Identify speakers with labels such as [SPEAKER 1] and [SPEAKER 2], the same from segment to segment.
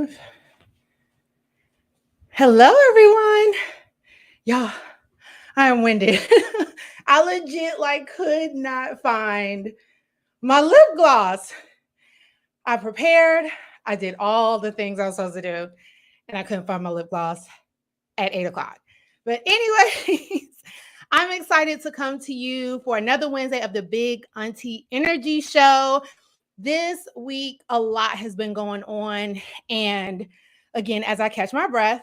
[SPEAKER 1] Live. Hello, everyone. Y'all, I am winded. I legit could not find my lip gloss. I prepared. I did all the things I was supposed to do, and I couldn't find my lip gloss at 8 o'clock. But anyways, I'm excited to come to you for another Wednesday of the Big Auntie Energy Show. This week, a lot has been going on. And again, as I catch my breath,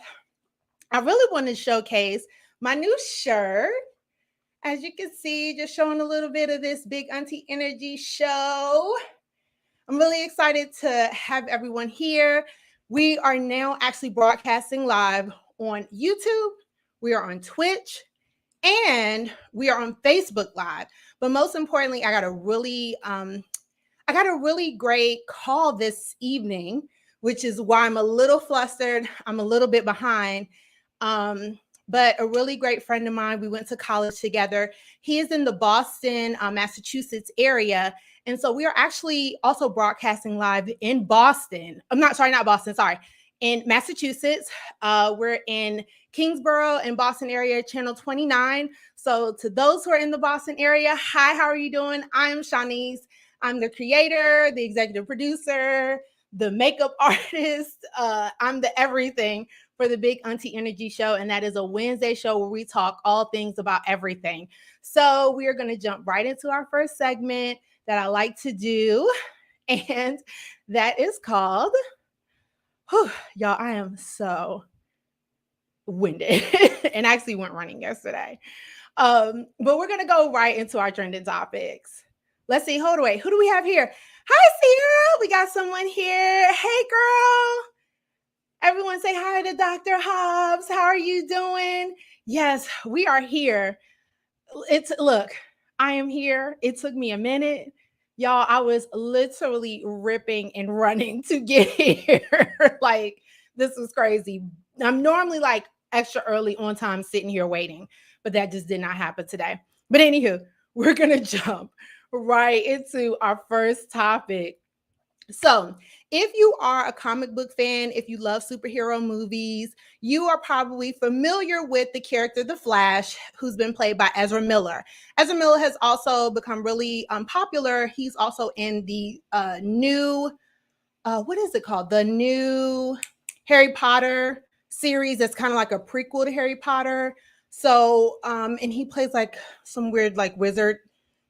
[SPEAKER 1] I really want to showcase my new shirt. As you can see, just showing a little bit of this Big Auntie Energy Show. I'm really excited to have everyone here. We are now actually broadcasting live on YouTube. We are on Twitch. And we are on Facebook Live. But most importantly, I got a really great call this evening, which is why I'm a little flustered. I'm a little bit behind. But a really great friend of mine, we went to college together. He is in the Boston, Massachusetts area. And so we are actually also broadcasting live in Boston. In Massachusetts. We're in Kingsborough and Boston area, channel 29. So to those who are in the Boston area, hi, how are you doing? I'm Shanice. I'm the creator, the executive producer, the makeup artist. I'm the everything for the Big Auntie Energy Show. And that is a Wednesday show where we talk all things about everything. So we are going to jump right into our first segment that I like to do. And that is called, y'all, I am so winded and actually went running yesterday. But we're going to go right into our trending topics. Let's see. Hold away. Who do we have here? Hi, Sierra. We got someone here. Hey, girl. Everyone say hi to Dr. Hobbs. How are you doing? Yes, we are here. Look, I am here. It took me a minute. Y'all, I was literally ripping and running to get here. This was crazy. I'm normally extra early on time sitting here waiting, but that just did not happen today. But anywho, we're going to jump right into our first topic. So if you are a comic book fan, if you love superhero movies, you are probably familiar with the character The Flash, who's been played by Ezra Miller. Ezra Miller has also become really popular. He's also in the new, what is it called? The new Harry Potter series that's kind of like a prequel to Harry Potter. So, and he plays some weird wizard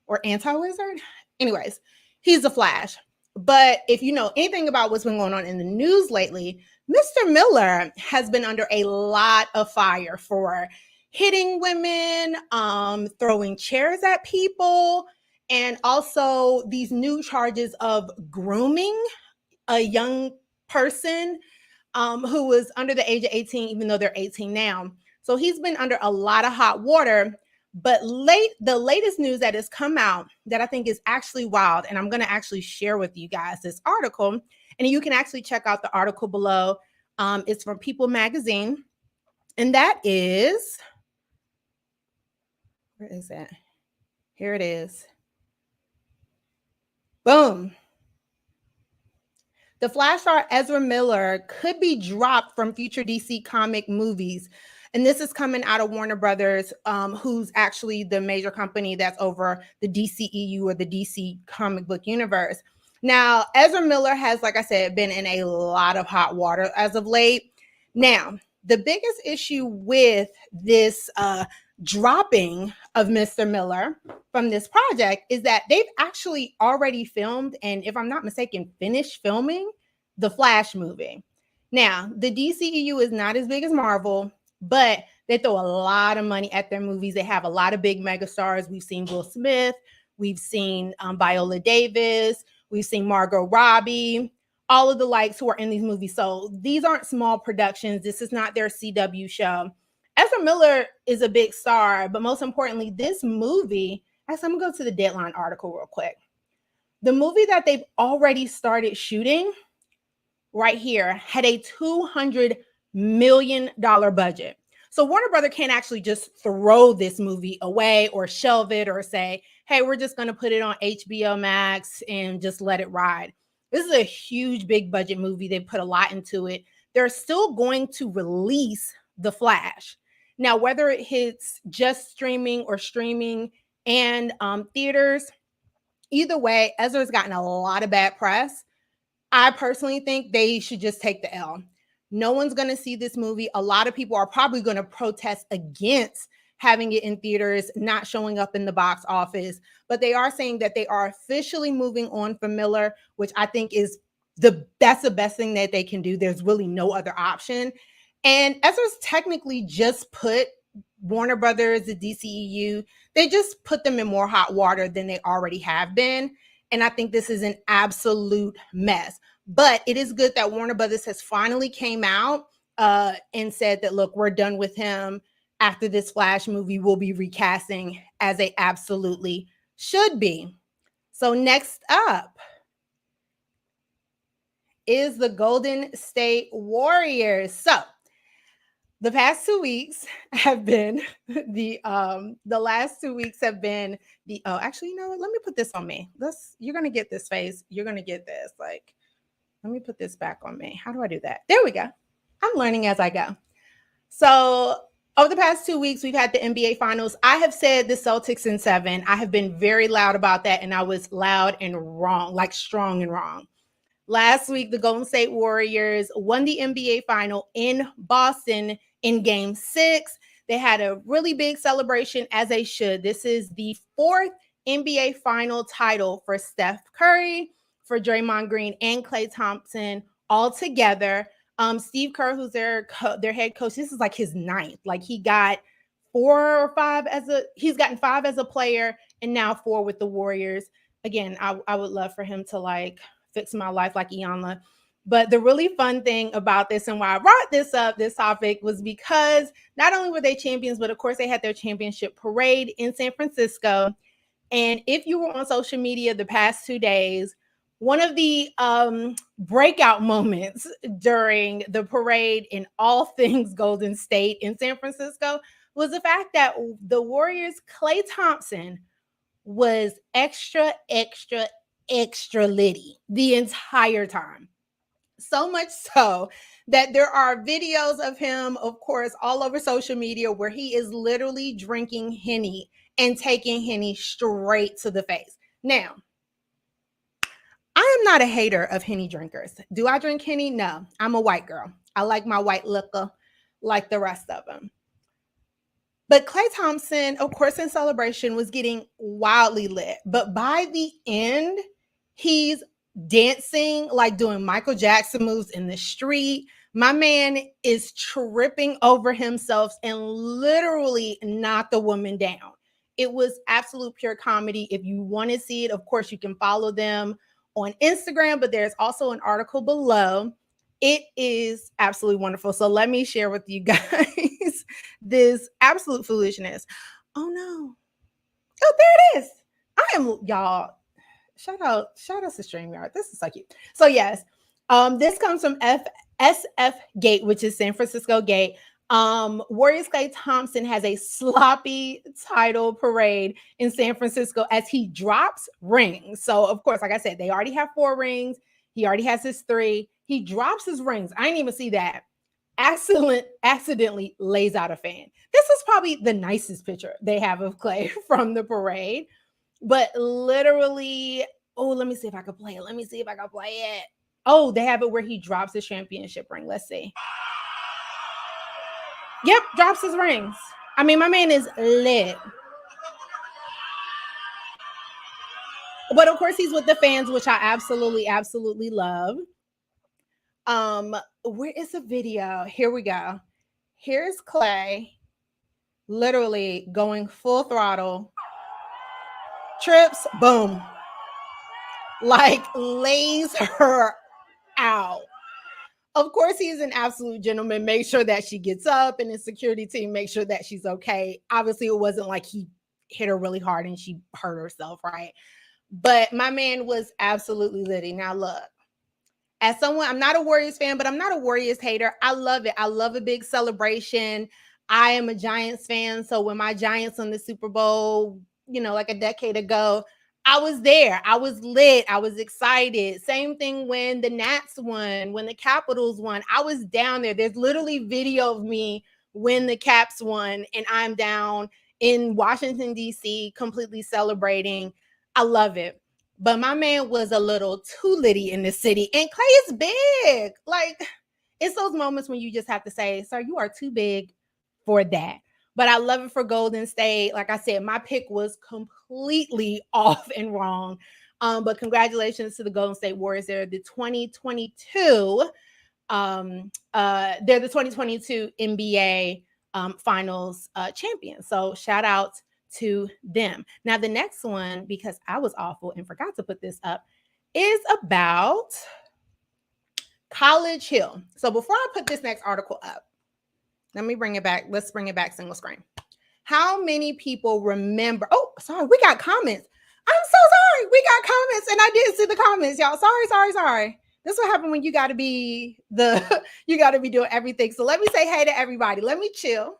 [SPEAKER 1] or anti-wizard. Anyways, he's The Flash. But if you know anything about what's been going on in the news lately, Mr. Miller has been under a lot of fire for hitting women, throwing chairs at people, and also these new charges of grooming a young person who was under the age of 18, even though they're 18 now. So he's been under a lot of hot water. But the latest news that has come out that I think is actually wild, and I'm going to actually share with you guys this article, and you can actually check out the article below. It's from People Magazine, and that is, where is that? Here it is. Boom. The Flash star Ezra Miller could be dropped from future DC comic movies. And this is coming out of Warner Brothers, who's actually the major company that's over the DCEU or the DC comic book universe. Now, Ezra Miller has, like I said, been in a lot of hot water as of late. Now, the biggest issue with this dropping of Mr. Miller from this project is that they've actually already filmed, and if I'm not mistaken, finished filming the Flash movie. Now, the DCEU is not as big as Marvel, but they throw a lot of money at their movies. They have a lot of big megastars. We've seen Will Smith. We've seen Viola Davis. We've seen Margot Robbie, all of the likes who are in these movies. So these aren't small productions. This is not their CW show. Ezra Miller is a big star, but most importantly, this movie, actually, I'm going to go to the Deadline article real quick. The movie that they've already started shooting right here had a $200 million budget. So Warner Brother can't actually just throw this movie away or shelve it or say, hey, we're just going to put it on HBO Max and just let it ride. This is a huge, big budget movie. They put a lot into it. They're still going to release The Flash. Now, whether it hits just streaming or streaming and theaters, either way, Ezra's gotten a lot of bad press. I personally think they should just take the L. No one's going to see this movie. A lot of people are probably going to protest against having it in theaters, not showing up in the box office. But they are saying that they are officially moving on from Miller, which I think is that's the best thing that they can do. There's really no other option. And Ezra's technically just put Warner Brothers, the DCEU, they just put them in more hot water than they already have been. And I think this is an absolute mess. But it is good that Warner Brothers has finally came out and said that, look, we're done with him. After this Flash movie, we'll be recasting as they absolutely should be. So next up is the Golden State Warriors. So the past 2 weeks have been the last 2 weeks have been the actually, you know what? Let me put this on me. You're gonna get this face. You're gonna get this. Like, let me put this back on me. How do I do that? There we go. I'm learning as I go. So over the past 2 weeks, we've had the NBA Finals. I have said the Celtics in 7. I have been very loud about that, and I was loud and wrong, like strong and wrong. Last week, the Golden State Warriors won the NBA Final in Boston in Game 6. They had a really big celebration, as they should. This is the 4th NBA Final title for Steph Curry, for Draymond Green, and Klay Thompson all together. Steve Kerr, who's their head coach, this is like his 9th. Like, he got 4 or 5 he's gotten 5 as a player, and now 4 with the Warriors. Again, I would love for him to like fix my life like Iyanla. But the really fun thing about this, and why I brought this topic, was because not only were they champions, but of course they had their championship parade in San Francisco. And if you were on social media the past 2 days, one of the breakout moments during the parade in all things Golden State in San Francisco was the fact that the Warriors' Klay Thompson was extra litty the entire time. So much so that there are videos of him, of course, all over social media where he is literally drinking Henny and taking Henny straight to the face. Now, I am not a hater of Henny drinkers. Do I drink Henny? No, I'm a white girl. I like my white liquor like the rest of them. But Klay Thompson, of course, in celebration was getting wildly lit. But by the end, he's dancing, like doing Michael Jackson moves in the street. My man is tripping over himself and literally knocked the woman down. It was absolute pure comedy. If you want to see it, of course, you can follow them on Instagram, but there's also an article below. It is absolutely wonderful. So let me share with you guys this absolute foolishness. Oh no. Oh, there it is. I am, y'all. Shout out to StreamYard. This is so cute. So yes, this comes from SF Gate, which is San Francisco Gate. Warriors Klay Thompson has a sloppy title parade in San Francisco as he drops rings. So of course, like I said, they already have 4 rings. He already has his 3. He drops his rings. I didn't even see that. Accidentally lays out a fan. This is probably the nicest picture they have of Klay from the parade. But literally, oh, let me see if I can play it. Oh, they have it where he drops his championship ring. Let's see. Yep, drops his rings. I mean, my man is lit. But of course, he's with the fans, which I absolutely love. Where is the video? Here we go. Here's Klay literally going full throttle. Trips, boom. Like, lays her out. Of course, he's an absolute gentleman. Make sure that she gets up, and the security team make sure that she's okay. Obviously, it wasn't like he hit her really hard and she hurt herself, right? But my man was absolutely litty. Now, look, as someone, I'm not a Warriors fan, but I'm not a Warriors hater. I love it. I love a big celebration. I am a Giants fan. So when my Giants won the Super Bowl, like a decade ago, I was there. I was lit. I was excited. Same thing when the Nats won, when the Capitals won. I was down there. There's literally video of me when the Caps won, and I'm down in Washington, D.C., completely celebrating. I love it. But my man was a little too litty in the city, and Clay is big. Like, it's those moments when you just have to say, sir, you are too big for that. But I love it for Golden State. Like I said, my pick was completely off and wrong. But congratulations to the Golden State Warriors. They're the 2022 they're the 2022 NBA Finals champions. So shout out to them. Now the next one, because I was awful and forgot to put this up, is about College Hill. So before I put this next article up, let me bring it back. Let's bring it back single screen. How many people remember? Oh, sorry, we got comments. I'm so sorry. We got comments and I didn't see the comments, y'all. Sorry. This will happen when you got to be doing everything. So let me say hey to everybody. Let me chill.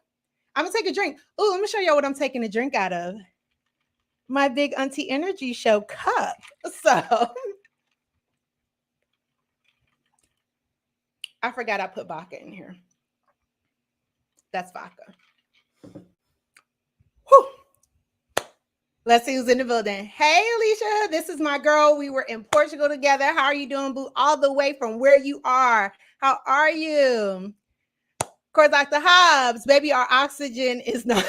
[SPEAKER 1] I'm gonna take a drink. Oh, let me show y'all what I'm taking a drink out of. My Big Auntie Energy Show cup. So I forgot I put vodka in here. That's vodka. Whew. Let's see who's in the building. Hey, Alicia, this is my girl. We were in Portugal together. How are you doing, boo? All the way from where you are. How are you? Of course, Dr. Hobbs, baby, our oxygen is not,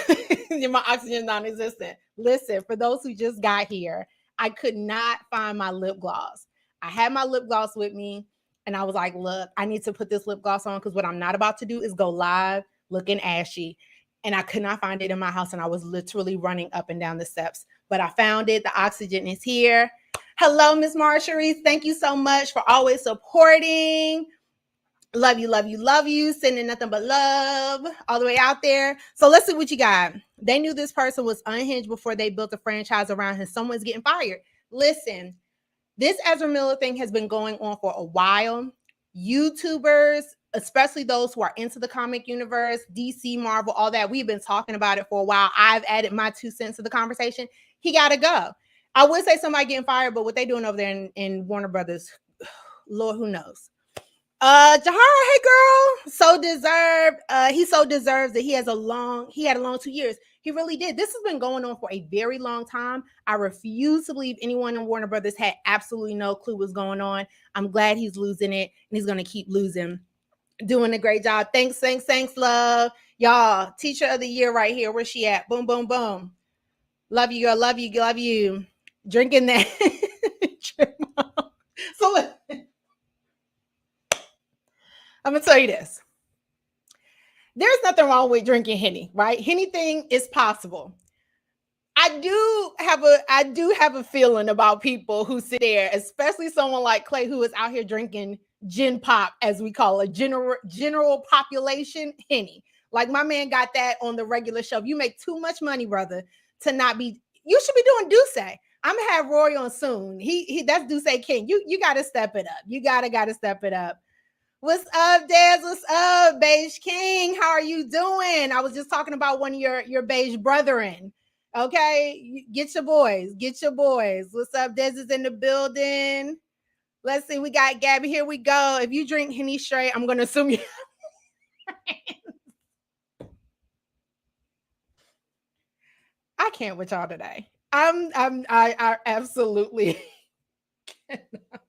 [SPEAKER 1] my oxygen is non-existent. Listen, for those who just got here, I could not find my lip gloss. I had my lip gloss with me, and I was like, look, I need to put this lip gloss on because what I'm not about to do is go live looking ashy. And I could not find it in my house, and I was literally running up and down the steps. But I found it. The oxygen is here. Hello, Miss Marshall. Thank you so much for always supporting. Love you. Sending nothing but love all the way out there. So let's see what you got. They knew this person was unhinged before they built a franchise around him. Someone's getting fired. Listen, this Ezra Miller thing has been going on for a while. YouTubers, especially those who are into the comic universe, DC, Marvel, all that, we've been talking about it for a while. I've added my 2 cents to the conversation. He got to go. I would say somebody getting fired, but what they doing over there in Warner Brothers, Lord, who knows? Jahara, hey girl, so deserved. He so deserves that he had a long 2 years. He really did. This has been going on for a very long time. I refuse to believe anyone in Warner Brothers had absolutely no clue what's going on. I'm glad he's losing it, and he's going to keep losing. Doing a great job. Thanks, love. Y'all, teacher of the year right here. Where's she at? Boom, boom, boom. Love you, girl. Love you. Drinking that. So I'm going to tell you this. There's nothing wrong with drinking Henny, right? Anything is possible. I do have a feeling about people who sit there, especially someone like Clay, who is out here drinking gin pop, as we call it, general population Henny. Like my man got that on the regular show. You make too much money, brother, to not be. You should be doing Douce. I'm gonna have Roy on soon. He that's Douce King. You got to step it up. You gotta step it up. What's up, Daz? What's up, Beige King? How are you doing? I was just talking about one of your beige brethren. Okay, get your boys. What's up? Dez is in the building. Let's see. We got Gabby. Here we go. If you drink Henny straight, I'm gonna assume you. I can't with y'all today. I absolutely cannot.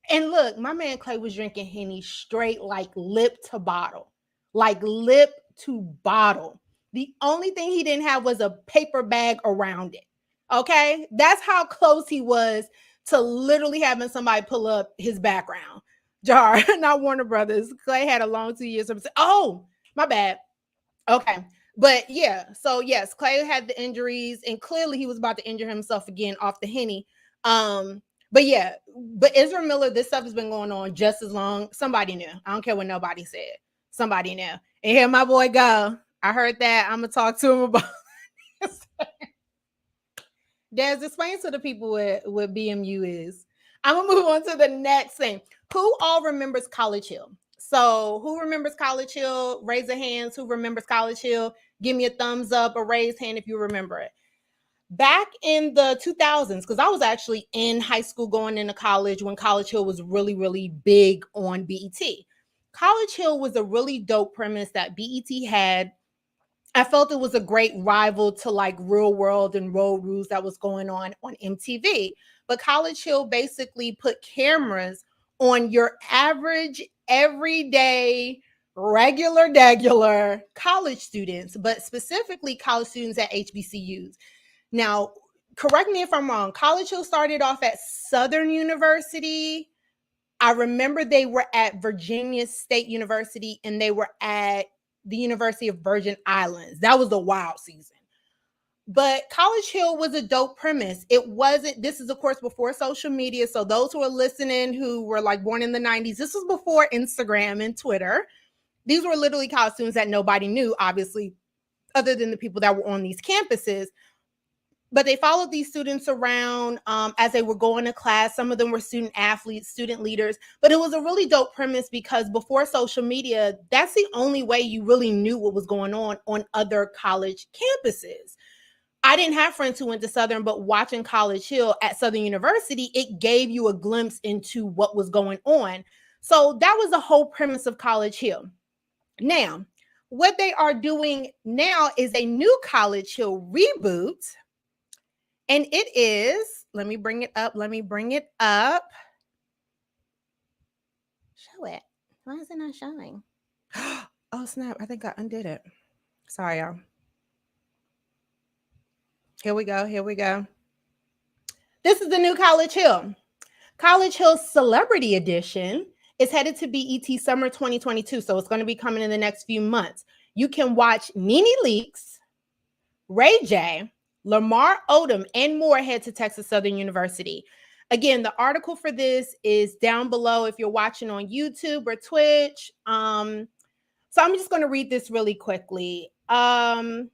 [SPEAKER 1] And look, my man Clay was drinking Henny straight, like lip to bottle. The only thing he didn't have was a paper bag around it. Okay? That's how close he was to literally having somebody pull up his background jar. Not Warner Brothers. Clay had a long 2 years. Oh, my bad. Okay. But yeah, so yes, Clay had the injuries, and clearly he was about to injure himself again off the Henny. But Ezra Miller, this stuff has been going on just as long. Somebody knew. I don't care what nobody said. Somebody knew. And here my boy go. I heard that. I'm gonna talk to him about this. Des, explain to the people what BMU is. I'm gonna move on to the next thing. Who all remembers College Hill? So who remembers College Hill? Raise your hands. Who remembers College Hill? Give me a thumbs up or raise hand if you remember it. Back in the 2000s, because I was actually in high school going into college when College Hill was really, really big on BET. College Hill was a really dope premise that BET had. I felt it was a great rival to like Real World and Road Rules that was going on MTV. But College Hill basically put cameras on your average, everyday, regular college students, but specifically college students at HBCUs. Now, correct me if I'm wrong, College Hill started off at Southern University. I remember they were at Virginia State University and they were at the University of Virgin Islands. That was a wild season. But College Hill was a dope premise. It wasn't, this is of course before social media. So those who are listening who were like born in the 90s, this was before Instagram and Twitter. These were literally college students that nobody knew, obviously, other than the people that were on these campuses. But they followed these students around as they were going to class. Some of them were student athletes, student leaders. But it was a really dope premise because before social media, that's the only way you really knew what was going on other college campuses. I didn't have friends who went to Southern, but watching College Hill at Southern University, it gave you a glimpse into what was going on. So that was the whole premise of College Hill. Now, what they are doing now is a new College Hill reboot. And it is, let me bring it up. Show it. Why is it not showing? Oh, snap. I think I undid it. Sorry, y'all. Here we go. This is the new College Hill. College Hill Celebrity Edition is headed to BET Summer 2022. So it's going to be coming in the next few months. You can watch Nene Leakes, Ray J, Lamar Odom, and more head to Texas Southern University. Again, the article for this is down below if you're watching on YouTube or Twitch. So I'm just going to read this really quickly. And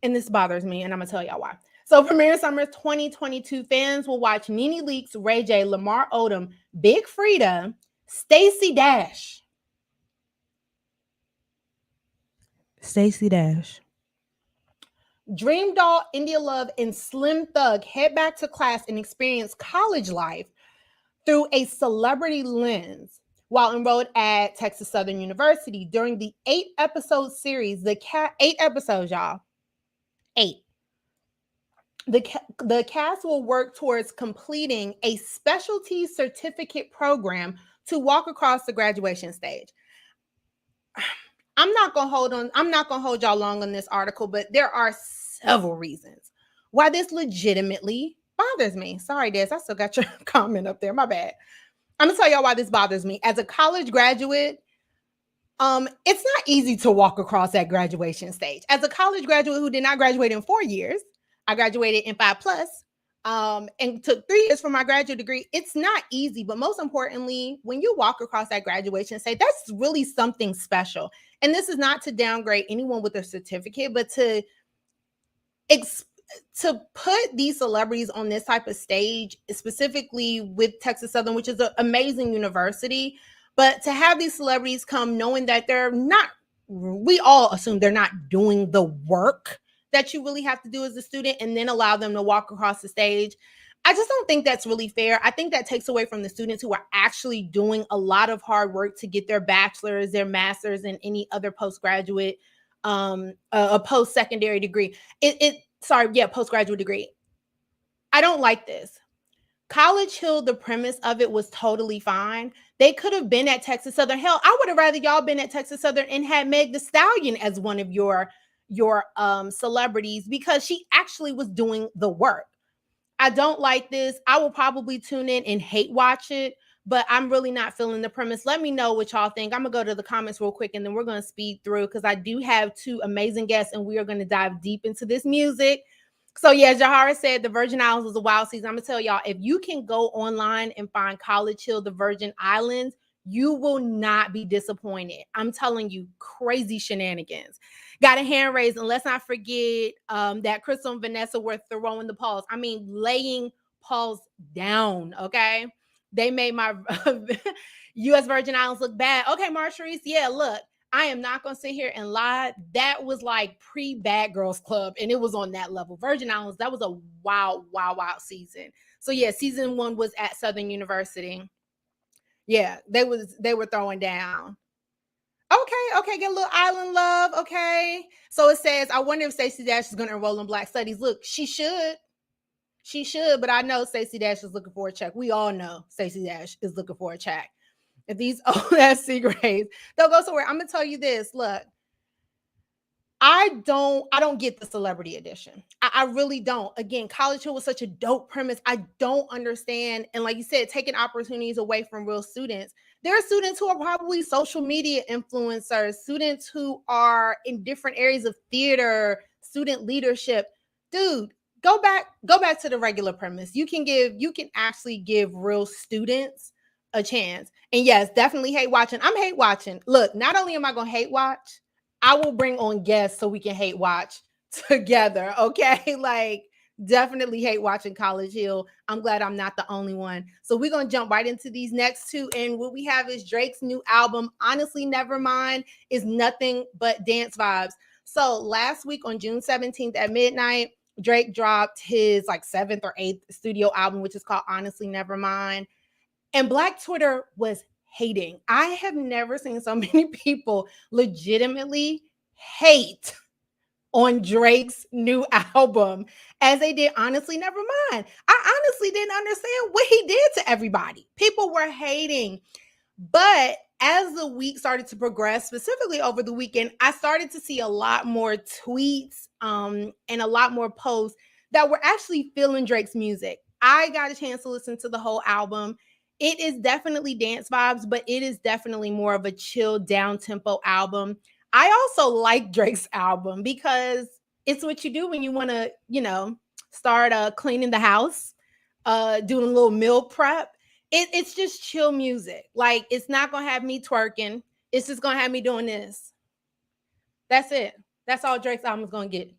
[SPEAKER 1] this bothers me, and I'm going to tell y'all why. So premiere summer 2022, fans will watch Nene Leakes, Ray J, Lamar Odom, Big Frida, Stacey Dash, Dream Doll, India Love, and Slim Thug head back to class and experience college life through a celebrity lens while enrolled at Texas Southern University. During the 8-episode series, 8 episodes, y'all. 8. The cast will work towards completing a specialty certificate program to walk across the graduation stage. I'm not gonna hold y'all long on this article, but there are several reasons why this legitimately bothers me. Sorry, Des, I still got your comment up there. My bad. I'm gonna tell y'all why this bothers me. As a college graduate, it's not easy to walk across that graduation stage. As a college graduate who did not graduate in 4 years, I graduated in 5 plus, and took 3 years for my graduate degree. It's not easy, but most importantly, when you walk across that graduation stage, that's really something special. And this is not to downgrade anyone with a certificate, but to put these celebrities on this type of stage, specifically with Texas Southern, which is an amazing university, but to have these celebrities come knowing that they're not, we all assume they're not doing the work that you really have to do as a student, and then allow them to walk across the stage. I just don't think that's really fair. I think that takes away from the students who are actually doing a lot of hard work to get their bachelor's, their master's, and any other postgraduate, a post-secondary degree. Postgraduate degree. I don't like this. College Hill, the premise of it was totally fine. They could have been at Texas Southern. Hell, I would have rather y'all been at Texas Southern and had Meg Thee Stallion as one of your celebrities, because she actually was doing the work. I don't like this. I will probably tune in and hate watch it, but I'm really not feeling the premise. Let me know what y'all think. I'm gonna go to the comments real quick and then we're gonna speed through, because I do have 2 amazing guests and we are gonna dive deep into this music. So yeah, Jahara said the Virgin Islands was a wild season. I'm gonna tell y'all, if you can go online and find College Hill, the Virgin Islands, you will not be disappointed. I'm telling you, crazy shenanigans. Got a hand raised, and let's not forget that Crystal and Vanessa were throwing the paws. I mean, laying paws down, okay? They made my U.S. Virgin Islands look bad. Okay, Marsharice, yeah, look, I am not gonna sit here and lie. That was like pre-Bad Girls Club, and it was on that level. Virgin Islands, that was a wild season. So yeah, season 1 was at Southern University. Yeah, they were throwing down. Okay, get a little island love. Okay. So it says, I wonder if Stacey Dash is gonna enroll in Black Studies. Look, she should. She should, but I know Stacey Dash is looking for a check. We all know Stacey Dash is looking for a check. If these old ass C grades don't go somewhere, I'm gonna tell you this. Look, I don't get the celebrity edition. I really don't. Again, College Hill was such a dope premise. I don't understand. And like you said, taking opportunities away from real students. There are students who are probably social media influencers, students who are in different areas of theater, student leadership. Dude, go back to the regular premise. You can actually give real students a chance. And yes, definitely hate watching. I'm hate watching. Look, not only am I gonna hate watch, I will bring on guests so we can hate watch together. Okay. Like, definitely hate watching College Hill. I'm glad I'm not the only one. So we're going to jump right into these next two. And what we have is Drake's new album, Honestly Nevermind, is nothing but dance vibes. So last week on June 17th at midnight, Drake dropped his like 7th or 8th studio album, which is called Honestly Nevermind. And Black Twitter was hating. I have never seen so many people legitimately hate on Drake's new album as they did Honestly Nevermind. I honestly didn't understand what he did to everybody. People were hating. But as the week started to progress, specifically over the weekend, I started to see a lot more tweets and a lot more posts that were actually feeling Drake's music. I got a chance to listen to the whole album. It is definitely dance vibes, but it is definitely more of a chill, down tempo album. I also like Drake's album because it's what you do when you want to, start cleaning the house, doing a little meal prep. It's just chill music. Like, it's not going to have me twerking. It's just going to have me doing this. That's it. That's all Drake's album is going to get.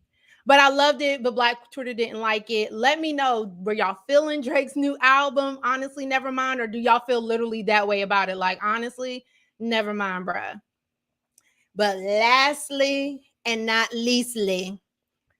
[SPEAKER 1] But I loved it, but Black Twitter didn't like it. Let me know, were y'all feeling Drake's new album, Honestly Nevermind, or do y'all feel literally that way about it? Like, honestly, never mind, bruh. But lastly, and not leastly,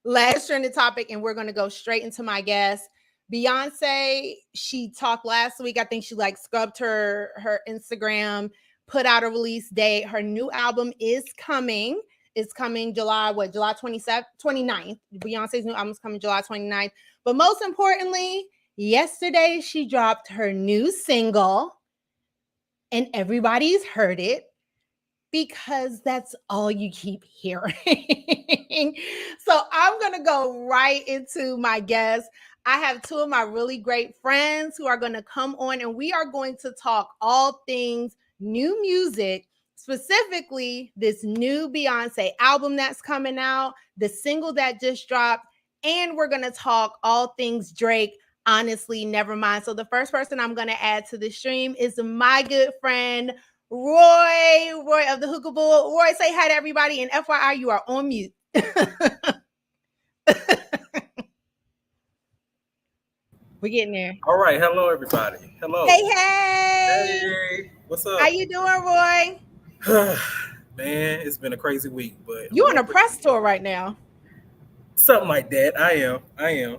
[SPEAKER 1] last trending topic, and we're going to go straight into my guest. Beyonce, she talked last week. I think she like scrubbed her Instagram, put out a release date. Her new album is coming. It's coming July 27th, 29th. Beyonce's new album is coming July 29th. But most importantly, yesterday she dropped her new single, and everybody's heard it because that's all you keep hearing. So I'm going to go right into my guests. I have two of my really great friends who are going to come on, and we are going to talk all things new music, specifically this new Beyonce album that's coming out, the single that just dropped, and we're going to talk all things Drake, Honestly Nevermind. So the first person I'm going to add to the stream is my good friend, Roy of the Hookah Bull. Roy, say hi to everybody, and FYI, you are on mute. We're getting there.
[SPEAKER 2] All right. Hello, everybody. Hello.
[SPEAKER 1] Hey.
[SPEAKER 2] What's up?
[SPEAKER 1] How you doing, Roy?
[SPEAKER 2] Man, it's been a crazy week, but
[SPEAKER 1] you on a press tour right now.
[SPEAKER 2] Something like that. I am. I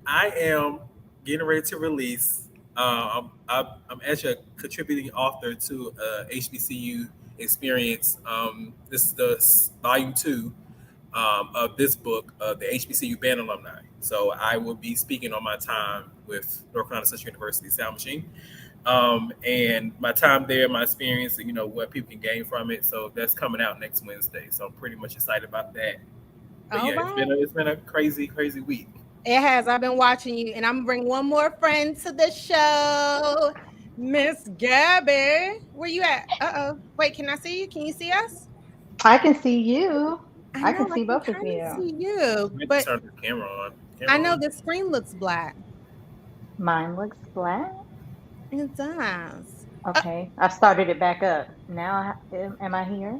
[SPEAKER 2] I am getting ready to release. I'm actually a contributing author to HBCU Experience. This is the volume 2 of this book, the HBCU Band Alumni. So I will be speaking on my time with North Carolina Central University Sound Machine, and my time there, my experience, and what people can gain from it. So that's coming out next Wednesday. So I'm pretty much excited about that. But it's been a crazy week.
[SPEAKER 1] It has. I've been watching you, and I'm gonna bring one more friend to the show, Miss Gabby. Where you at? Wait, can I see you? Can you see us?
[SPEAKER 3] I can see you. I can see
[SPEAKER 1] I
[SPEAKER 3] both
[SPEAKER 1] can
[SPEAKER 3] of you.
[SPEAKER 1] See you,
[SPEAKER 2] but turn the camera on.
[SPEAKER 1] I know the screen looks black.
[SPEAKER 3] Mine looks black.
[SPEAKER 1] It does.
[SPEAKER 3] Okay, I've started it back up. Now, am I here?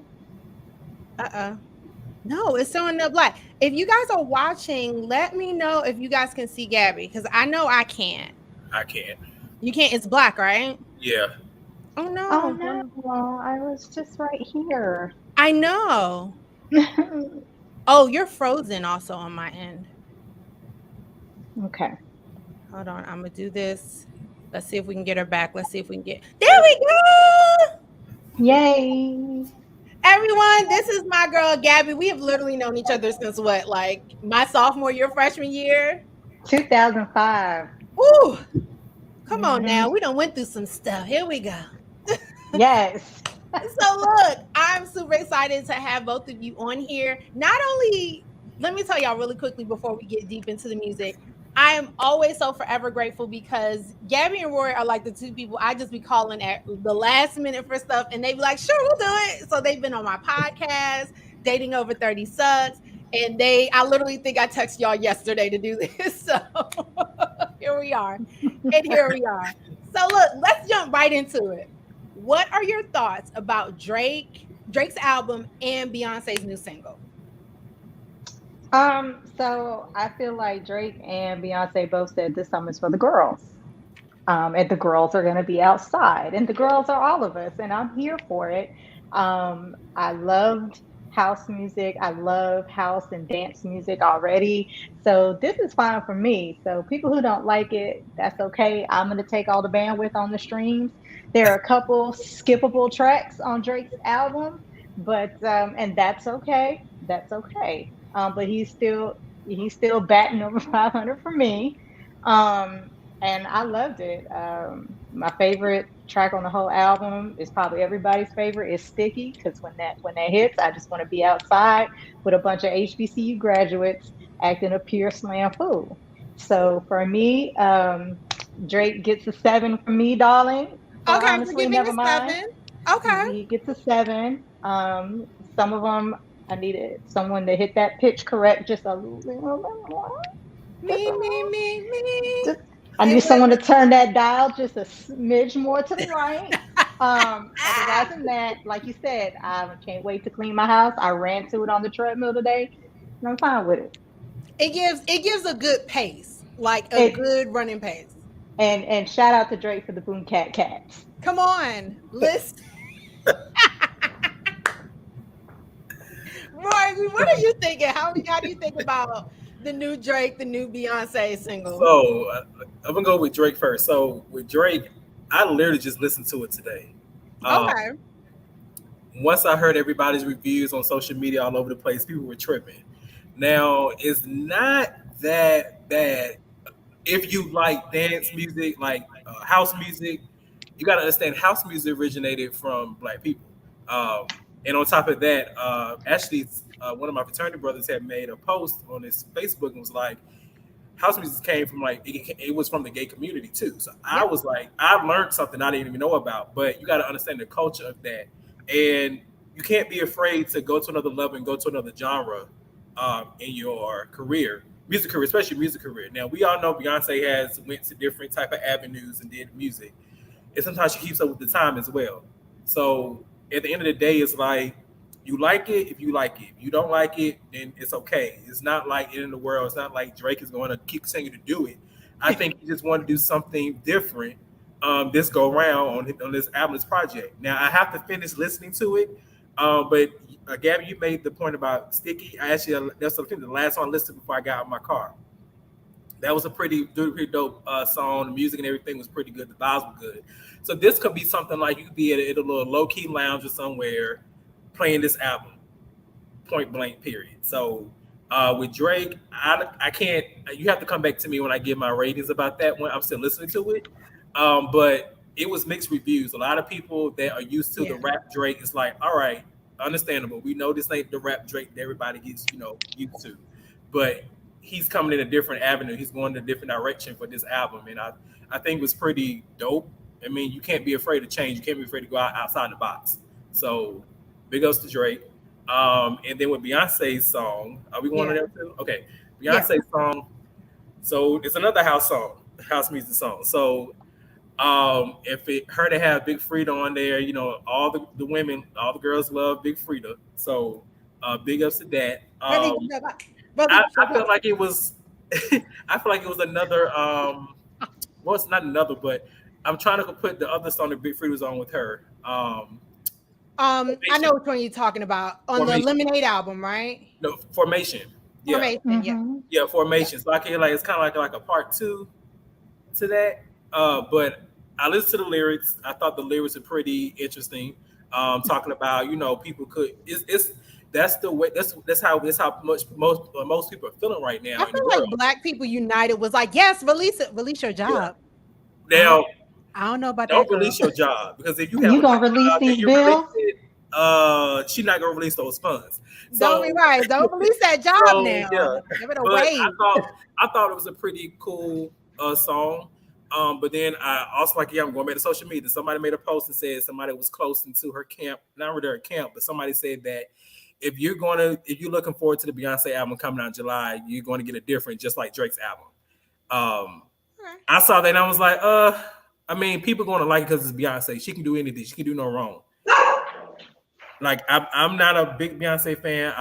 [SPEAKER 1] No, it's showing up black. If you guys are watching, let me know if you guys can see Gabby, because I know I can't.
[SPEAKER 2] I can't.
[SPEAKER 1] You can't. It's black, right?
[SPEAKER 2] Yeah.
[SPEAKER 1] Oh
[SPEAKER 3] Oh
[SPEAKER 1] no.
[SPEAKER 3] no, I was just right here.
[SPEAKER 1] I know. Oh, you're frozen also on my end.
[SPEAKER 3] Okay.
[SPEAKER 1] Hold on. I'm gonna do this. Let's see if we can get her back. Let's see if we can get. There we go.
[SPEAKER 3] Yay.
[SPEAKER 1] Everyone, this is my girl Gabby. We have literally known each other since what, like my sophomore year, freshman year.
[SPEAKER 3] 2005.
[SPEAKER 1] Ooh, come on
[SPEAKER 3] Hmm.
[SPEAKER 1] now. We done went through some stuff. Here we go.
[SPEAKER 3] Yes.
[SPEAKER 1] So look, I'm super excited to have both of you on here. Not only, let me tell y'all really quickly before we get deep into the music. I am always so forever grateful because Gabby and Rory are like the two people I just be calling at the last minute for stuff, and they be like, "Sure, we'll do it." So they've been on my podcast, Dating Over 30 Sucks, and I literally think I texted y'all yesterday to do this. So here we are, and here we are. So look, let's jump right into it. What are your thoughts about Drake's album and Beyonce's new single?
[SPEAKER 3] So I feel like Drake and Beyonce both said this summer's for the girls. And the girls are going to be outside, and the girls are all of us, and I'm here for it. I loved house music. I love house and dance music already. So this is fine for me. So people who don't like it, that's okay. I'm going to take all the bandwidth on the streams. There are a couple skippable tracks on Drake's album, but and that's okay. That's okay. But he's still batting over 500 for me. Um, and I loved it. My favorite track on the whole album is probably everybody's favorite is "Sticky" because when that hits, I just want to be outside with a bunch of HBCU graduates acting a pure slam fool. So for me, Drake gets a 7 from me, darling. For
[SPEAKER 1] Okay, we're
[SPEAKER 3] honestly,
[SPEAKER 1] giving
[SPEAKER 3] never
[SPEAKER 1] a
[SPEAKER 3] mind.
[SPEAKER 1] 7. Okay.
[SPEAKER 3] He gets a 7. Some of them I needed someone to hit that pitch correct just a little more.
[SPEAKER 1] Me,
[SPEAKER 3] Just a
[SPEAKER 1] me,
[SPEAKER 3] little.
[SPEAKER 1] me, me.
[SPEAKER 3] Just I
[SPEAKER 1] It
[SPEAKER 3] need
[SPEAKER 1] was
[SPEAKER 3] someone to turn that dial just a smidge more to the right. Otherwise than that, like you said, I can't wait to clean my house. I ran to it on the treadmill today, and I'm fine with it.
[SPEAKER 1] it gives a good pace, like a
[SPEAKER 3] It
[SPEAKER 1] good running pace.
[SPEAKER 3] and shout out to Drake for the Boom Cat Cats.
[SPEAKER 1] Come on, listen. Roy, what are you thinking? How do you think about the new Drake, the new Beyonce single?
[SPEAKER 2] So I'm gonna go with Drake first. So with Drake, I literally just listened to it today. Um,
[SPEAKER 1] Okay.
[SPEAKER 2] Once I heard everybody's reviews on social media all over the place, people were tripping. Now it's not that bad if you like dance music, like house music. You got to understand house music originated from black people. And on top of that, actually, one of my fraternity brothers had made a post on his Facebook and was like, house music came from like it was from the gay community too. So I
[SPEAKER 1] Yep.
[SPEAKER 2] was like, I learned something I didn't even know about. But you got to understand the culture of that, and you can't be afraid to go to another level and go to another genre in your career, music career, especially music career. Now we all know Beyonce has went to different type of avenues and did music, and sometimes she keeps up with the time as well. So at the end of the day, it's like you like it if you like it. If you don't like it, then it's okay. It's not like it in the world. It's not like Drake is going to keep saying to do it. I think he just wanted to do something different this go round on this album, this project. Now I have to finish listening to it, but Gabby, you made the point about Sticky. I actually that's the last song I listened to before I got out of my car. That was a pretty dope song. The music and everything was pretty good. The vibes were good. So this could be something like you could be at a little low key lounge or somewhere playing this album, point blank. Period. So with Drake, I can't. You have to come back to me when I give my ratings about that one. I'm still listening to it, but it was mixed reviews. A lot of people that are used to the
[SPEAKER 1] Yeah.
[SPEAKER 2] rap Drake is like, all right, understandable. We know this ain't the rap Drake that everybody gets used to, but he's coming in a different avenue. He's going in a different direction for this album, and I think it was pretty dope. I mean, you can't be afraid to change. You can't be afraid to go outside the box. So, big ups to Drake. And then with Beyonce's song, are we going
[SPEAKER 1] Yeah.
[SPEAKER 2] to that too? Okay,
[SPEAKER 1] Yeah.
[SPEAKER 2] Beyonce's song. So it's another house song, house music song. So if it her to have Big Frida on there, all the women, all the girls love Big Frida. So big ups to that. I felt like it was I feel like it was another well it's not another, but I'm trying to put the other song that Big Frida was on with her.
[SPEAKER 1] I know which one you're talking about on the Lemonade album, right?
[SPEAKER 2] No, Formation. Yeah.
[SPEAKER 1] Formation, yeah.
[SPEAKER 2] Yeah, Formation. So I can like it's kind of like a part 2 to that. But I listened to the lyrics. I thought the lyrics are pretty interesting. Talking about people could that's the way that's how much most people are feeling right now.
[SPEAKER 1] I feel like Black People United was like, yes, release your job.
[SPEAKER 2] Yeah. Now
[SPEAKER 1] I don't know about
[SPEAKER 2] don't
[SPEAKER 1] that.
[SPEAKER 2] release your job because if you
[SPEAKER 3] gonna release these bills,
[SPEAKER 2] she's not gonna release those funds.
[SPEAKER 1] Don't be right. Don't release that job now.
[SPEAKER 2] Yeah.
[SPEAKER 1] Give it away.
[SPEAKER 2] I thought it was a pretty cool song. But then I also I'm going back to social media. Somebody made a post and said somebody was close into her camp, not really her camp, but somebody said that if you're looking forward to the Beyonce album coming out in July, you're going to get a different, just like Drake's album. I saw that and I was like, I mean, people are going to like it because it's Beyonce. She can do anything. She can do no wrong. Like I'm not a big Beyonce fan.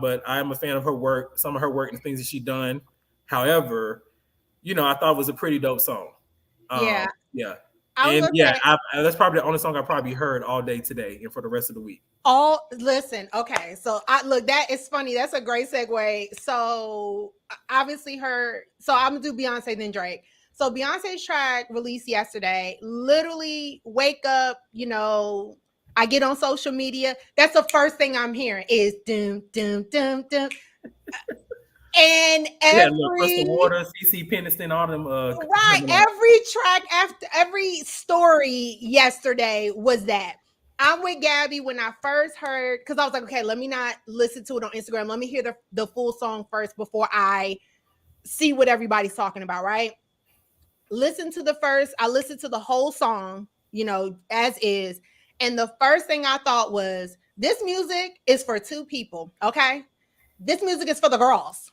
[SPEAKER 2] But I am a fan of her work, some of her work and things that she's done. However, I thought it was a pretty dope song. Yeah. That's probably the only song I probably heard all day today and for the rest of the week.
[SPEAKER 1] Listen, okay. So that is funny. That's a great segue. So obviously so I'm gonna do Beyonce then Drake. So Beyonce's track released yesterday. Literally wake up, I get on social media. That's the first thing I'm hearing is doom, doom, doom, doom. And
[SPEAKER 2] Crystal Water, CC Peniston, all them.
[SPEAKER 1] Right. Every track after every story yesterday was that. I'm with Gabby when I first heard, because I was like, okay, let me not listen to it on Instagram. Let me hear the full song first before I see what everybody's talking about, right? I listened to the whole song, as is. And the first thing I thought was, this music is for two people, okay? This music is for the girls.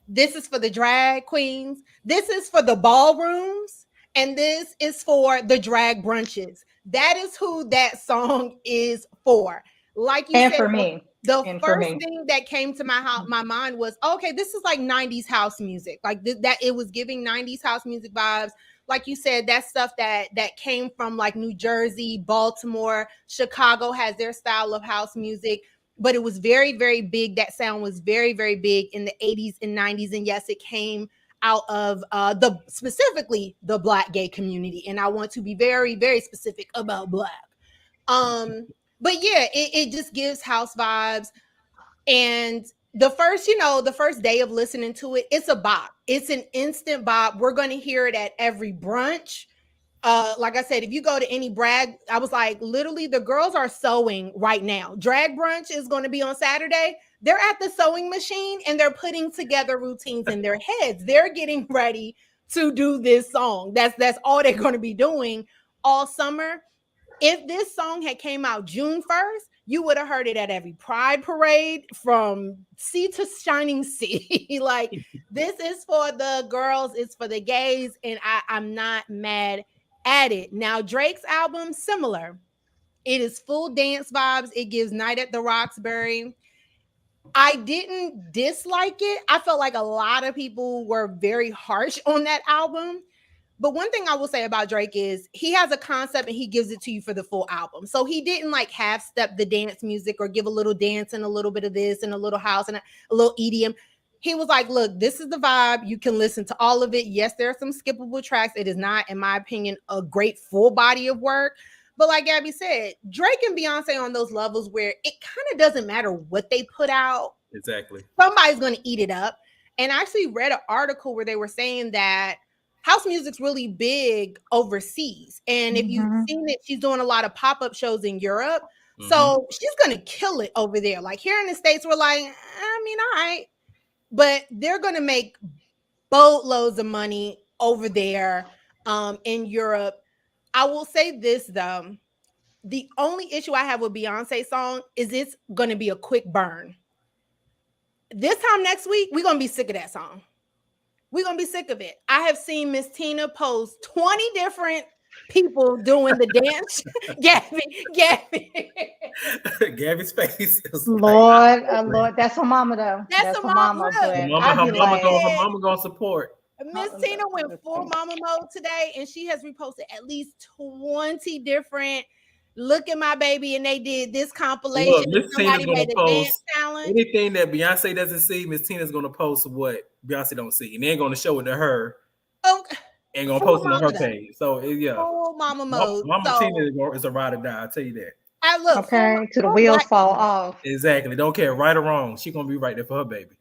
[SPEAKER 1] This is for the drag queens. This is for the ballrooms. And this is for the drag brunches. That is who that song is for. Like you said,
[SPEAKER 3] for me.
[SPEAKER 1] The first thing that came to my mind was, okay, this is like 90s house music. Like that it was giving 90s house music vibes. Like you said, that stuff that came from like New Jersey, Baltimore, Chicago has their style of house music. But it was very, very big. That sound was very, very big in the 80s and 90s. And yes, it came out of specifically the Black gay community. And I want to be very, very specific about Black. But yeah, it just gives house vibes. And the first day of listening to it, it's a bop. It's an instant bop. We're going to hear it at every brunch. Like I said, if you go to any brag, I was like, literally the girls are sewing right now. Drag brunch is going to be on Saturday. They're at the sewing machine and they're putting together routines in their heads. They're getting ready to do this song. That's all they're going to be doing all summer. If this song had came out June 1st, you would have heard it at every pride parade from sea to shining sea. Like, this is for the girls, it's for the gays, and I'm not mad at it. Now, Drake's album, similar. It is full dance vibes. It gives Night at the Roxbury. I didn't dislike it. I felt like a lot of people were very harsh on that album. But one thing I will say about Drake is he has a concept and he gives it to you for the full album. So he didn't like half step the dance music or give a little dance and a little bit of this and a little house and a little EDM. He was like, look, this is the vibe. You can listen to all of it. Yes, there are some skippable tracks. It is not, in my opinion, a great full body of work. But like Gabby said, Drake and Beyonce on those levels where it kind of doesn't matter what they put out.
[SPEAKER 2] Exactly.
[SPEAKER 1] Somebody's going to eat it up. And I actually read an article where they were saying that house music's really big overseas. And if you've seen it, she's doing a lot of pop-up shows in Europe. So she's going to kill it over there. Like here in the States, we're like, I mean, all right. But they're going to make boatloads of money over there in Europe. I will say this, though. The only issue I have with Beyonce's song is it's going to be a quick burn. This time next week, we're going to be sick of that song. We're going to be sick of it. I have seen Miss Tina post 20 different people doing the dance.
[SPEAKER 2] Gabby's face is
[SPEAKER 3] Lord, Lord, that's her mama though.
[SPEAKER 1] That's her mama.
[SPEAKER 2] Her mama gonna support.
[SPEAKER 1] Miss Tina went full mama mode today, and she has reposted at least 20 different look at my baby, and they did this compilation.
[SPEAKER 2] Look, Miss Tina's
[SPEAKER 1] Somebody
[SPEAKER 2] gonna
[SPEAKER 1] made a dance
[SPEAKER 2] post
[SPEAKER 1] challenge.
[SPEAKER 2] anything that Beyonce doesn't see. Miss Tina's gonna post what Beyonce don't see, and they're gonna show it to her.
[SPEAKER 1] Okay.
[SPEAKER 2] And gonna
[SPEAKER 1] Full
[SPEAKER 2] post it on her
[SPEAKER 1] mama.
[SPEAKER 2] page. So yeah,
[SPEAKER 1] Full mama mode.
[SPEAKER 2] Mama
[SPEAKER 1] So,
[SPEAKER 2] Tina is a ride or die. I'll tell you that.
[SPEAKER 1] I look
[SPEAKER 3] Okay, till the wheels fall off.
[SPEAKER 2] Exactly. Don't care, right or wrong. She gonna be right there for her baby.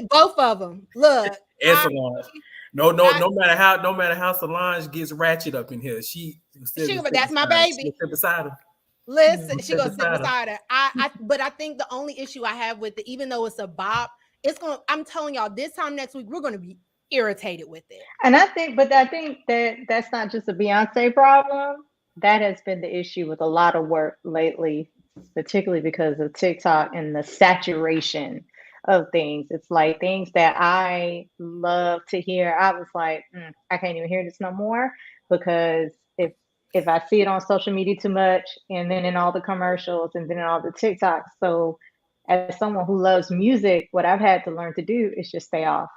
[SPEAKER 1] Both of them. Look,
[SPEAKER 2] And Solange. No matter how Solange gets ratchet up in here, she
[SPEAKER 1] that's my baby.
[SPEAKER 2] She sit beside her.
[SPEAKER 1] Listen, she gonna sit beside her. But I think the only issue I have with it, even though it's a bop, I'm telling y'all, this time next week we're gonna be irritated with it.
[SPEAKER 3] And I think that that's not just a Beyonce problem. That has been the issue with a lot of work lately, particularly because of TikTok and the saturation of things. It's like things that I love to hear. I was like, I can't even hear this no more, because if I see it on social media too much, and then in all the commercials, and then in all the TikToks. So as someone who loves music, what I've had to learn to do is just stay off.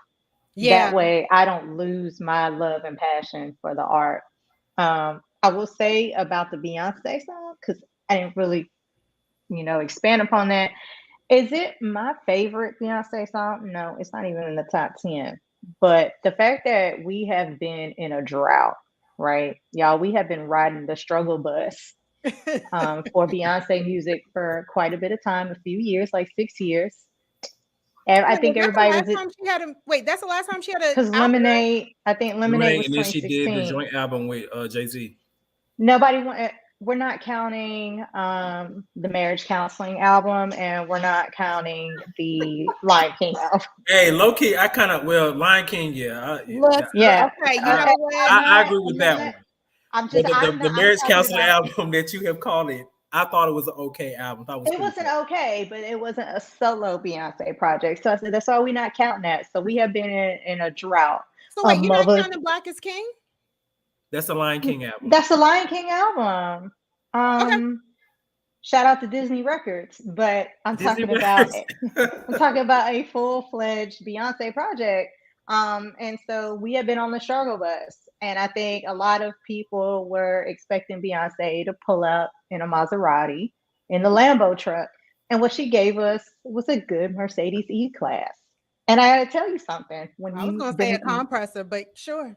[SPEAKER 3] Yeah. That way I don't lose my love and passion for the art. I will say about the Beyonce song, because I didn't really, expand upon that. Is it my favorite Beyonce song? No, it's not even in the top 10. But the fact that we have been in a drought, right? Y'all, we have been riding the struggle bus for Beyonce music for quite a bit of time, a few years, like 6 years. And I think everybody was.
[SPEAKER 1] That's the last time she had a.
[SPEAKER 3] Because Lemonade, I think Lemonade was
[SPEAKER 2] and then
[SPEAKER 3] 2016.
[SPEAKER 2] she did the joint album with Jay-Z.
[SPEAKER 3] We're not counting the Marriage Counseling album, and we're not counting the Lion King album.
[SPEAKER 2] Hey, low key, Lion King, yeah.
[SPEAKER 1] Okay, you know what?
[SPEAKER 2] I agree with that one.
[SPEAKER 3] I'm just
[SPEAKER 2] the Marriage Counseling album that you have called it. I thought it was an okay album.
[SPEAKER 3] It wasn't okay, but it wasn't a solo Beyonce project. So I said, that's why we're not counting that. So we have been in a drought.
[SPEAKER 1] So wait, you're not counting Black is King?
[SPEAKER 2] That's the Lion King album.
[SPEAKER 3] That's the Lion King album.
[SPEAKER 1] Okay.
[SPEAKER 3] Shout out to Disney Records, but I'm talking about a full-fledged Beyonce project. And so we have been on the struggle bus. And I think a lot of people were expecting Beyonce to pull up in a Maserati in the Lambo truck. And what she gave us was a good Mercedes E-Class. And I gotta tell you something.
[SPEAKER 1] I was gonna say a compressor, but sure.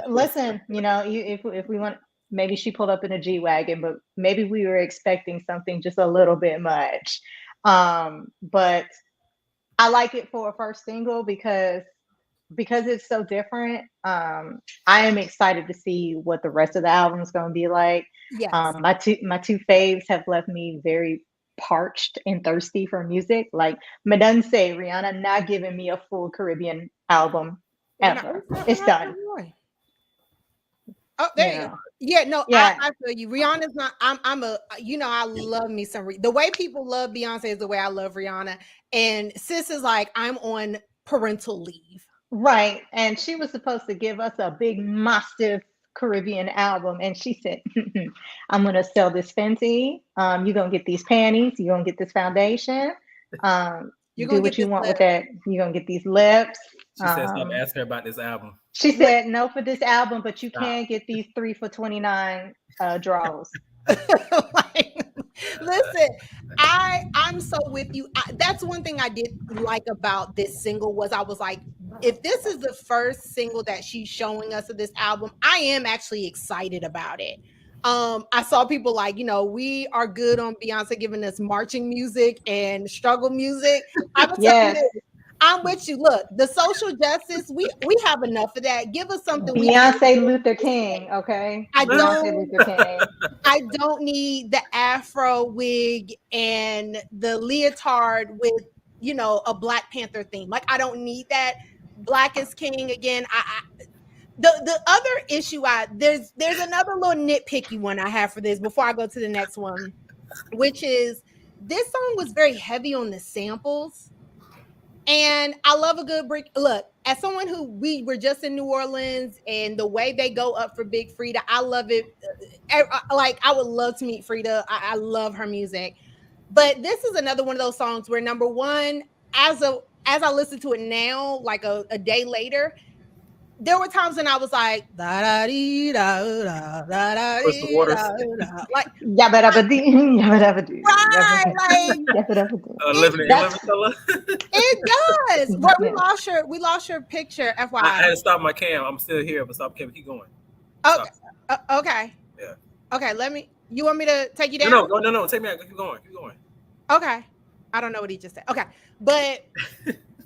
[SPEAKER 3] Listen, if we want, maybe she pulled up in a G-Wagon, but maybe we were expecting something just a little bit much. But I like it for a first single because it's so different. I am excited to see what the rest of the album is going to be like.
[SPEAKER 1] Yes.
[SPEAKER 3] My two faves have left me very parched and thirsty for music. Like Madame say, Rihanna not giving me a full Caribbean album ever. It's done.
[SPEAKER 1] Oh, there you go. Yeah, no, yeah. I feel you. Rihanna's not. I love me some. The way people love Beyonce is the way I love Rihanna. And sis is like, I'm on parental leave.
[SPEAKER 3] Right. And she was supposed to give us a big, massive Caribbean album. And she said, I'm going to sell this Fenty. You're going to get these panties. You're going to get this foundation. You do what you want with that. You're going to get these lips.
[SPEAKER 2] She said, stop asking her about this album.
[SPEAKER 3] She said, no for this album, but you can get these 3 for $29 draws.
[SPEAKER 1] Listen, I'm so with you. That's one thing I did like about this single was I was like, if this is the first single that she's showing us of this album, I am actually excited about it. I saw people like, we are good on Beyonce giving us marching music and struggle music. I'm with you. Look, the social justice, we have enough of that. Give us something.
[SPEAKER 3] Beyonce Luther King, okay? I
[SPEAKER 1] don't need the Afro wig and the leotard with, a Black Panther theme. Like, I don't need that. Black is King again. The other issue, there's another little nitpicky one I have for this before I go to the next one, which is this song was very heavy on the samples. And I love a good break. Look, as someone who we were just in New Orleans and the way they go up for Big Frida, I love it. Like, I would love to meet Frida. I love her music. But this is another one of those songs where, number one, as I listen to it now, like a day later, there were times when I was like, da da dee da da da da
[SPEAKER 2] Crystal
[SPEAKER 1] dee
[SPEAKER 2] Waters.
[SPEAKER 1] da da, like
[SPEAKER 3] Yabba dabba dee, yabba dabba doo,
[SPEAKER 1] right, like
[SPEAKER 3] yabba dabba doo.
[SPEAKER 2] Living in
[SPEAKER 3] That's
[SPEAKER 2] Living
[SPEAKER 1] it does. Well,
[SPEAKER 3] yeah.
[SPEAKER 1] we lost your picture,
[SPEAKER 2] I
[SPEAKER 1] FYI.
[SPEAKER 2] had to stop my cam. I'm still here, but stop cam. Keep going.
[SPEAKER 1] Okay,
[SPEAKER 2] Stop.
[SPEAKER 1] okay,
[SPEAKER 2] Yeah.
[SPEAKER 1] okay. You want me to take you down?
[SPEAKER 2] No. Take me out. Keep going. Keep going.
[SPEAKER 1] Okay, I don't know what he just said. Okay, but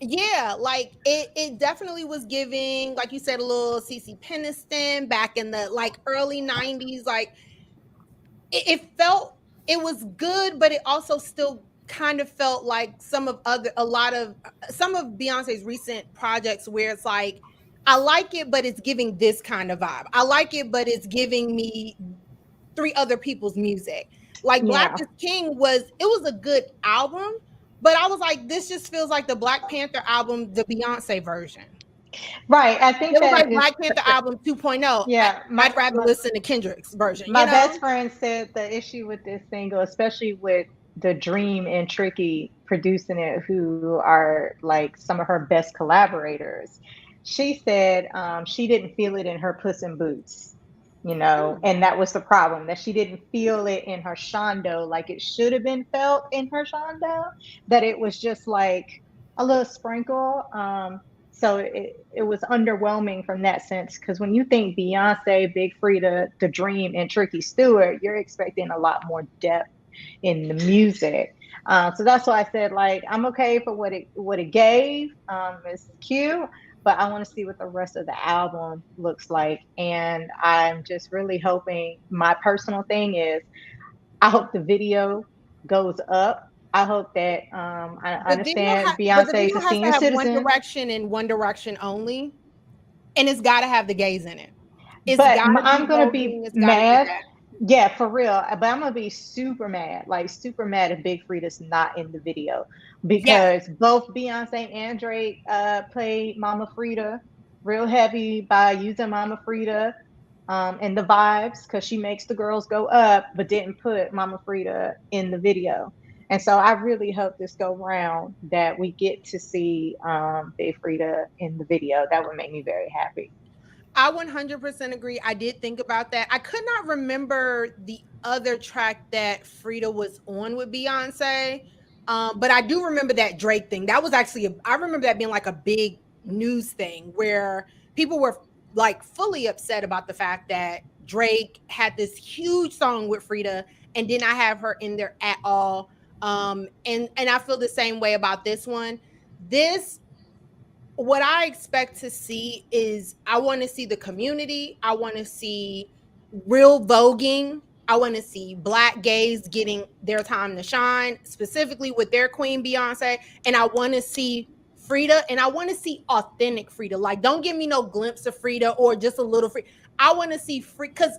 [SPEAKER 1] yeah, like it definitely was giving, like you said, a little CC Peniston back in the like early 90s. Like it felt, it was good, but it also still kind of felt like some of Beyonce's recent projects where it's like, I like it, but it's giving this kind of vibe. I like it, but it's giving me three other people's music. Like Black
[SPEAKER 3] Yeah.
[SPEAKER 1] is King it was a good album, but I was like, this just feels like the Black Panther album, the Beyonce version.
[SPEAKER 3] Right. I think
[SPEAKER 1] It was
[SPEAKER 3] that
[SPEAKER 1] like
[SPEAKER 3] is
[SPEAKER 1] Black Panther album 2.0.
[SPEAKER 3] yeah.
[SPEAKER 1] I'd rather listen to Kendrick's version,
[SPEAKER 3] My best friend said the issue with this single, especially with the Dream and Tricky producing it, who are like some of her best collaborators, she said she didn't feel it in her Puss in Boots, and that was the problem, that she didn't feel it in her Shondo like it should have been felt in her Shondo, that it was just like a little sprinkle. So it was underwhelming from that sense, because when you think Beyonce, Big Frida, The Dream, and Tricky Stewart, you're expecting a lot more depth in the music. So that's why I said, like, I'm okay for what it gave. It's cute, but I want to see what the rest of the album looks like. And I'm just really hoping, my personal thing is, I hope the video goes up. I hope that I understand
[SPEAKER 1] but the
[SPEAKER 3] Beyonce is
[SPEAKER 1] video
[SPEAKER 3] a
[SPEAKER 1] has to
[SPEAKER 3] senior
[SPEAKER 1] have One
[SPEAKER 3] citizen.
[SPEAKER 1] Direction and One Direction only, and it's got to have the gays in it. It's
[SPEAKER 3] But
[SPEAKER 1] got to
[SPEAKER 3] I'm
[SPEAKER 1] be
[SPEAKER 3] gonna be
[SPEAKER 1] voguing. It's got to be
[SPEAKER 3] mad.
[SPEAKER 1] that.
[SPEAKER 3] Yeah, for real. But I'm gonna be super mad, like super mad, if Big Frida's not in the video,
[SPEAKER 1] Yes.
[SPEAKER 3] because both Beyonce and Drake played Mama Frida real heavy by using Mama Frida and the vibes, because she makes the girls go up, but didn't put Mama Frida in the video. And so I really hope this go round that we get to see Big Frida in the video. That would make me very happy.
[SPEAKER 1] I 100% agree. I did think about that. I could not remember the other track that Frida was on with Beyonce, but I do remember that Drake thing. That was actually, I remember that being like a big news thing where people were like fully upset about the fact that Drake had this huge song with Frida and did not have her in there at all. And I feel the same way about this one. This What I expect to see is, I want to see the community. I want to see real voguing. I want to see Black gays getting their time to shine, specifically with their queen Beyonce. And I want to see Frida, and I want to see authentic Frida. Like, don't give me no glimpse of Frida or just a little Frida. I want to see Frida, because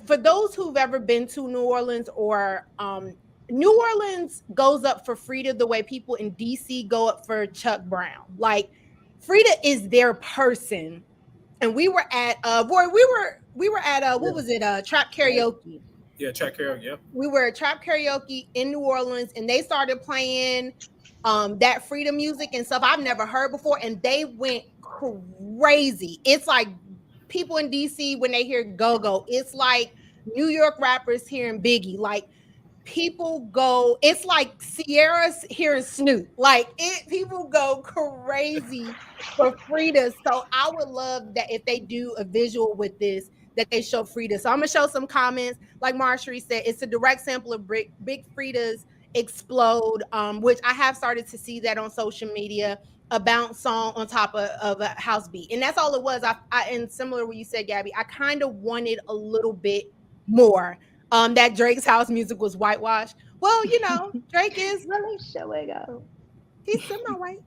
[SPEAKER 1] for those who've ever been to New Orleans, or New Orleans goes up for Frida the way people in DC go up for Chuck Brown. Like, Frida is their person. And we were at what was it? Trap Karaoke.
[SPEAKER 2] Yeah, Trap Karaoke. Yeah.
[SPEAKER 1] We were at Trap Karaoke in New Orleans, and they started playing that Frida music and stuff I've never heard before, and they went crazy. It's like people in DC, when they hear go-go, it's like New York rappers hearing Biggie. Like, people go, it's like Sierra's hearing Snoop. Like, people go crazy for Frida. So I would love that if they do a visual with this, that they show Frida. So I'm gonna show some comments. Like Marjorie said, it's a direct sample of Big Frida's Explode, which I have started to see that on social media, a bounce song on top of a house beat. And that's all it was. And similar to what you said, Gabby, I kind of wanted a little bit more. That Drake's house music was whitewashed. Well, Drake is he's semi-white.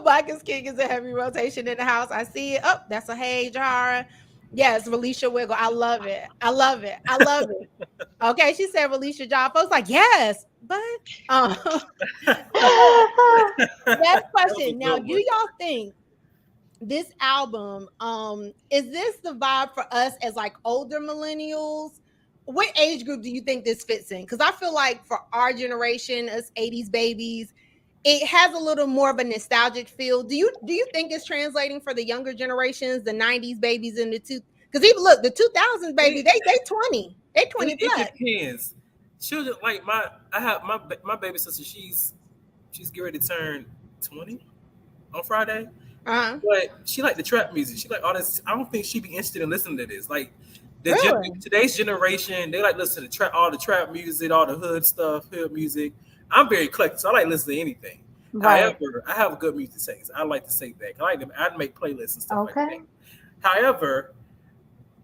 [SPEAKER 1] Black is King is a heavy rotation in the house. I see it. Oh, that's a Hey Jahara. Yes, Relisha Wiggle. I love it. I love it. I love it. Okay, she said Relisha Job. Folks like, yes, but next question. Now, do y'all think this album, is this the vibe for us as like older millennials? What age group do you think this fits in? Because I feel like for our generation, us 80s babies, it has a little more of a nostalgic feel. Do you think it's translating for the younger generations, the 90s babies and the two? Because even look, the 2000s baby, they 20. They 20
[SPEAKER 2] It
[SPEAKER 1] plus.
[SPEAKER 2] depends. Children like I have my baby sister. She's getting ready to turn 20 on Friday.
[SPEAKER 1] Uh-huh.
[SPEAKER 2] But she like the trap music. She like all this. I don't think she'd be interested in listening to this. Like
[SPEAKER 1] Really?
[SPEAKER 2] today's generation, they like listen to all the trap music, all the hood stuff, hood music. I'm very eclectic, so I like listening to anything.
[SPEAKER 3] Right.
[SPEAKER 2] However, I have a good music taste. I like to say that. I like them. I'd make playlists and stuff like that.
[SPEAKER 3] Okay.
[SPEAKER 2] However,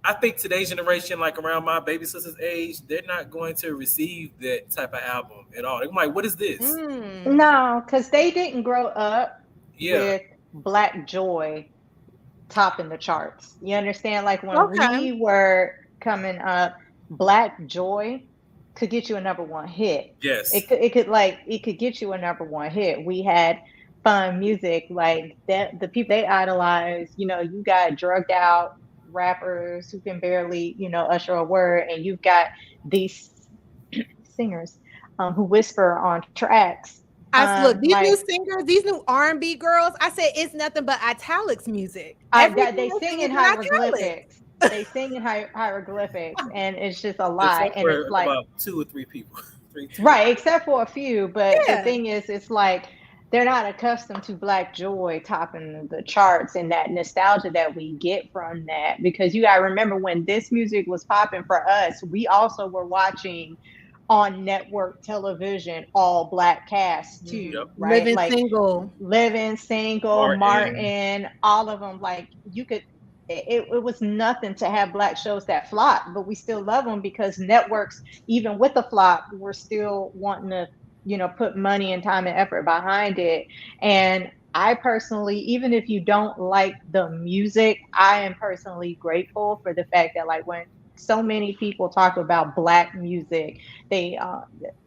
[SPEAKER 2] I think today's generation, like around my baby sister's age, they're not going to receive that type of album at all. They're like, "What is this?"
[SPEAKER 1] Mm.
[SPEAKER 3] No, because they didn't grow up
[SPEAKER 2] Yeah,
[SPEAKER 3] with Black Joy topping the charts. You understand? Like when
[SPEAKER 1] Okay.
[SPEAKER 3] we were coming up, Black Joy could get you a number one hit.
[SPEAKER 2] yes,
[SPEAKER 3] It could get you a number one hit. We had fun music like that. The people they idolize, you got drugged out rappers who can barely, usher a word, and you've got these singers who whisper on tracks.
[SPEAKER 1] Look, these new
[SPEAKER 3] Like
[SPEAKER 1] singers, these new R&B girls, I said it's nothing but italics music. Everything
[SPEAKER 3] they
[SPEAKER 1] they're
[SPEAKER 3] sing
[SPEAKER 1] singing
[SPEAKER 3] in
[SPEAKER 1] is italics.
[SPEAKER 3] hieroglyphics. They sing in hieroglyphics, and it's just a lot.
[SPEAKER 2] except
[SPEAKER 3] And
[SPEAKER 2] for
[SPEAKER 3] it's like
[SPEAKER 2] about 2 or 3 people. Two.
[SPEAKER 3] right, except for a few. But the
[SPEAKER 1] Yeah.
[SPEAKER 3] thing is, it's like they're not accustomed to Black Joy topping the charts and that nostalgia that we get from that. Because you gotta remember when this music was popping for us, we also were watching on network television all Black cast too,
[SPEAKER 2] Yep.
[SPEAKER 3] right?
[SPEAKER 1] Living
[SPEAKER 3] Like
[SPEAKER 1] single.
[SPEAKER 3] Living Single,
[SPEAKER 2] Martin.
[SPEAKER 3] Martin, all of them. Like you could, it was nothing to have Black shows that flop, but we still love them because networks, even with the flop, were still wanting to, put money and time and effort behind it. And I personally, even if you don't like the music, I am personally grateful for the fact that like when so many people talk about Black music, they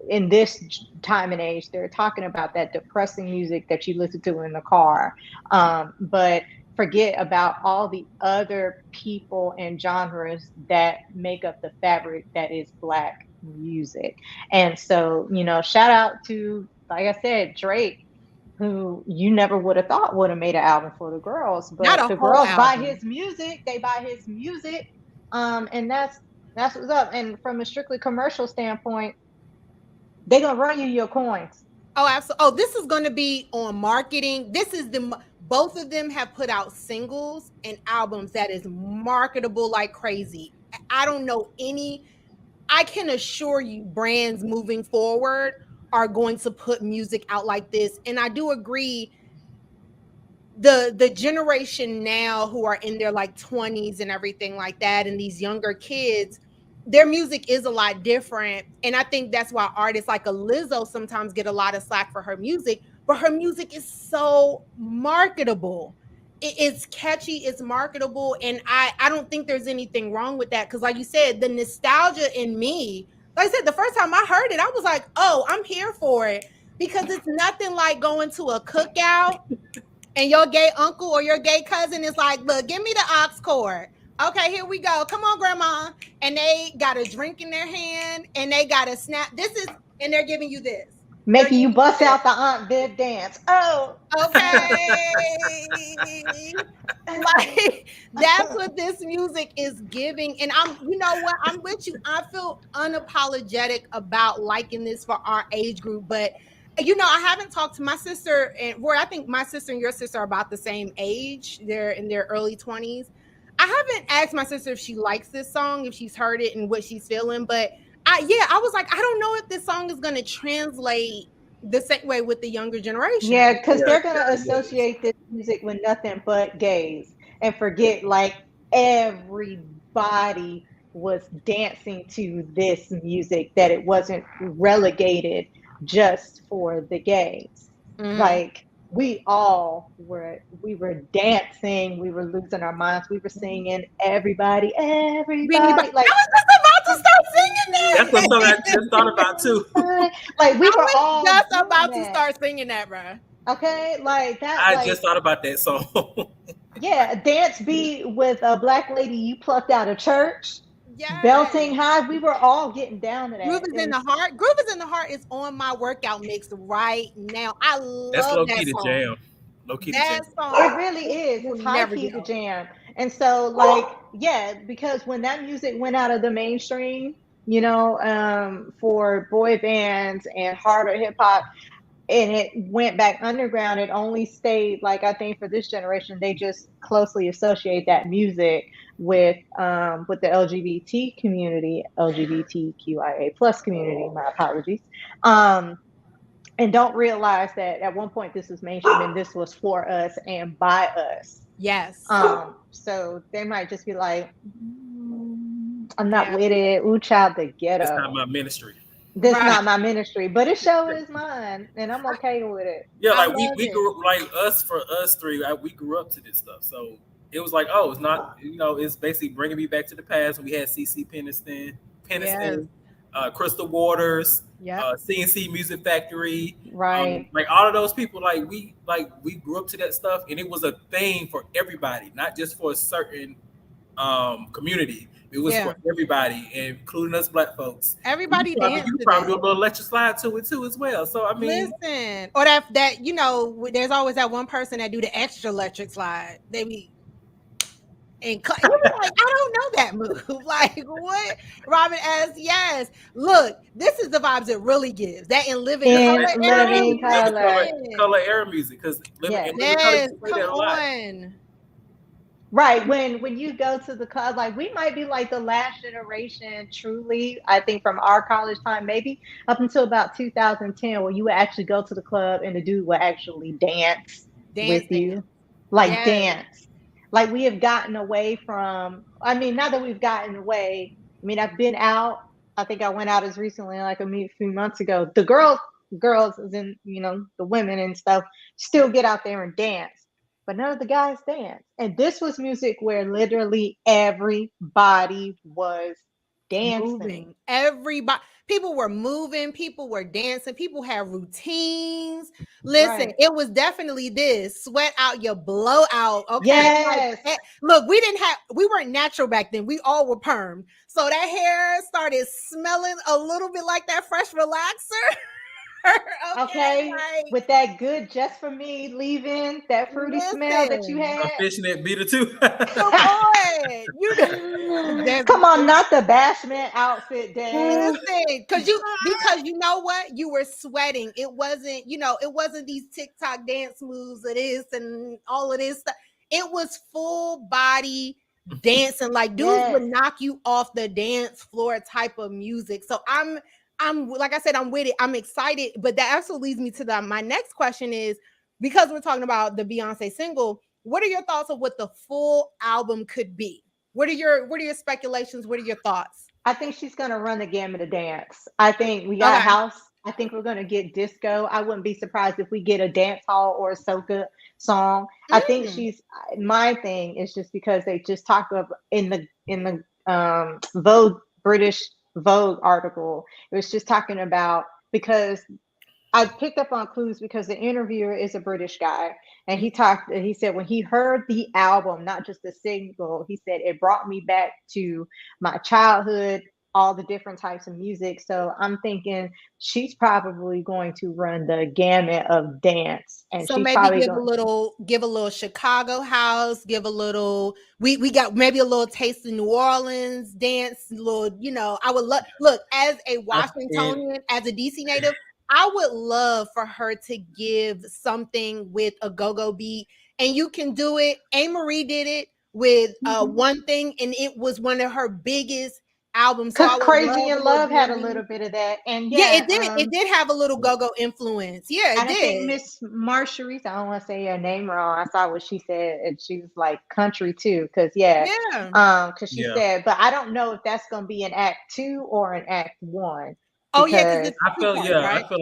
[SPEAKER 3] in this time and age, they're talking about that depressing music that you listen to in the car, but forget about all the other people and genres that make up the fabric that is Black music. And so, shout out to, like I said, Drake, who you never would have thought would have made an album for the girls,
[SPEAKER 1] Not
[SPEAKER 3] but
[SPEAKER 1] a
[SPEAKER 3] the
[SPEAKER 1] whole
[SPEAKER 3] girls buy
[SPEAKER 1] album.
[SPEAKER 3] his music, they buy his music. And that's what's up. And from a strictly commercial standpoint, they're gonna run you your coins.
[SPEAKER 1] Oh, absolutely. Oh, this is going to be on marketing. Both of them have put out singles and albums that is marketable like crazy. I don't know I can assure you brands moving forward are going to put music out like this. And I do agree the generation now who are in their like 20s and everything like that, and these younger kids, their music is a lot different. And I think that's why artists like a Lizzo sometimes get a lot of slack for her music, but her music is so marketable. It's catchy, it's marketable, and I don't think there's anything wrong with that, because like you said, the nostalgia in me, like I said, the first time I heard it, I was like, oh, I'm here for it, because it's nothing like going to a cookout and your gay uncle or your gay cousin is like, look, give me the aux cord. Okay, here we go. Come on, grandma. And they got a drink in their hand and they got a snap. And they're giving you this.
[SPEAKER 3] Making you bust out the Aunt Viv dance. Oh,
[SPEAKER 1] Okay. Like, that's what this music is giving. And you know what? I'm with you. I feel unapologetic about liking this for our age group. But I haven't talked to my sister, and Roy, I think my sister and your sister are about the same age. They're in their early 20s. I haven't asked my sister if she likes this song, if she's heard it and what she's feeling. But I was like, I don't know if this song is going to translate the same way with the younger generation.
[SPEAKER 3] yeah, because they're gonna associate this music with nothing but gays and forget like everybody was dancing to this music, that it wasn't relegated just for the gays.
[SPEAKER 1] Mhm.
[SPEAKER 3] Like we were dancing, we were losing our minds, we were singing everybody,
[SPEAKER 1] I
[SPEAKER 3] like
[SPEAKER 1] was just about to start singing that.
[SPEAKER 2] That's what something I just thought about too.
[SPEAKER 3] like we
[SPEAKER 1] I
[SPEAKER 3] were
[SPEAKER 1] was
[SPEAKER 3] all
[SPEAKER 1] just
[SPEAKER 3] doing
[SPEAKER 1] about to
[SPEAKER 3] that.
[SPEAKER 1] start singing that, bro.
[SPEAKER 3] Okay, like that.
[SPEAKER 2] I
[SPEAKER 3] like,
[SPEAKER 2] just thought about that song.
[SPEAKER 3] yeah, dance beat with a black lady you plucked out of church. Belting high. We were all getting down to that.
[SPEAKER 1] Groove is in the heart. Groove is in the heart is on my workout mix right now. I
[SPEAKER 2] That's
[SPEAKER 1] love
[SPEAKER 2] low
[SPEAKER 1] that
[SPEAKER 2] key
[SPEAKER 1] song.
[SPEAKER 2] the jam. Low key the
[SPEAKER 1] That
[SPEAKER 2] jam.
[SPEAKER 1] song.
[SPEAKER 3] It really is. It's high key the jam. And so, like, yeah, because when that music went out of the mainstream, you know, for boy bands and harder hip hop, and it went back underground, it only stayed, like, I think for this generation, they just closely associate that music with the LGBT community, LGBTQIA plus community. My apologies. And don't realize that at one point this was mainstream and this was for us and by us.
[SPEAKER 1] Yes.
[SPEAKER 3] So they might just be like, I'm not with it. Ooh, child, the ghetto.
[SPEAKER 2] It's not my ministry.
[SPEAKER 3] This not my ministry, but it sure is mine, and I'm okay with it.
[SPEAKER 2] Yeah, like we grew up, like for us three, we grew up to this stuff. So it was like, oh, it's not, you know, it's basically bringing me back to the past when we had CC Peniston, Crystal Waters, CNC Music Factory,
[SPEAKER 3] right?
[SPEAKER 2] Like all of those people, we grew up to that stuff, and it was a thing for everybody, not just for a certain community. It was for everybody, including us Black folks.
[SPEAKER 1] Everybody danced.
[SPEAKER 2] You probably do a little electric slide to it too as well. So I mean,
[SPEAKER 1] listen, or that you know, there's always that one person that do the extra electric slide. They be and you be like, I don't know that move. Like what? Robin asks, yes. Look, this is the vibes it really gives. That in living
[SPEAKER 2] color era music, because
[SPEAKER 1] come on.
[SPEAKER 3] Right. When you go to the club, like we might be like the last generation, truly, I think from our college time, maybe up until about 2010, where you would actually go to the club and the dude would actually dance with you. Like dance. Like we have gotten away from, I mean, not that we've gotten away. I mean, I've been out. I think I went out as recently like a few months ago. The girls as in, you know, the women and stuff still get out there and dance. But none of the guys dance. And this was music where literally everybody was dancing.
[SPEAKER 1] Moving. Everybody, people were moving, people were dancing, people had routines. Listen, it was definitely this sweat out your blowout. Okay.
[SPEAKER 3] Yes.
[SPEAKER 1] Like, look, we weren't natural back then. We all were permed. So that hair started smelling a little bit like that fresh relaxer.
[SPEAKER 3] Okay, like, with that good just for me leave-in, that fruity smell that you had.
[SPEAKER 2] A fishnet beater too.
[SPEAKER 1] Come on,
[SPEAKER 3] come on, not the bashment outfit, Dan.
[SPEAKER 1] Listen, because you know what, you were sweating. It wasn't, you know, it wasn't these TikTok dance moves of this and all of this stuff. It was full body dancing, like dudes would knock you off the dance floor type of music. So I'm like I said, I'm with it. I'm excited, but that also leads me to my next question is, because we're talking about the Beyonce single, what are your thoughts of what the full album could be? What are your speculations? What are your thoughts?
[SPEAKER 3] I think she's going to run the gamut of dance. I think we got house. I think we're going to get disco. I wouldn't be surprised if we get a dance hall or a soca song. I think my thing is just because they just talk of in the British Vogue article, it was just talking about, because I picked up on clues because the interviewer is a British guy, and he said when he heard the album, not just the single, he said it brought me back to my childhood, all the different types of music. So I'm thinking she's probably going to run the gamut of dance, and
[SPEAKER 1] so
[SPEAKER 3] she's
[SPEAKER 1] maybe give a little Chicago house, give a little. We got maybe a little taste of New Orleans dance, little. You know, I would look as a Washingtonian, as a DC native. I would love for her to give something with a go-go beat, and you can do it. A. Marie did it with One Thing, and it was one of her biggest albums.
[SPEAKER 3] Because Crazy in Love had a little bit of that, and
[SPEAKER 1] it did. It did have a little go-go influence. Yeah, it did.
[SPEAKER 3] I think Miss Marsharice, I don't want to say her name wrong. I saw what she said, and she was like country too. Because because she said, but I don't know if that's going to be an act 2 or an act 1.
[SPEAKER 1] Oh yeah,
[SPEAKER 2] I feel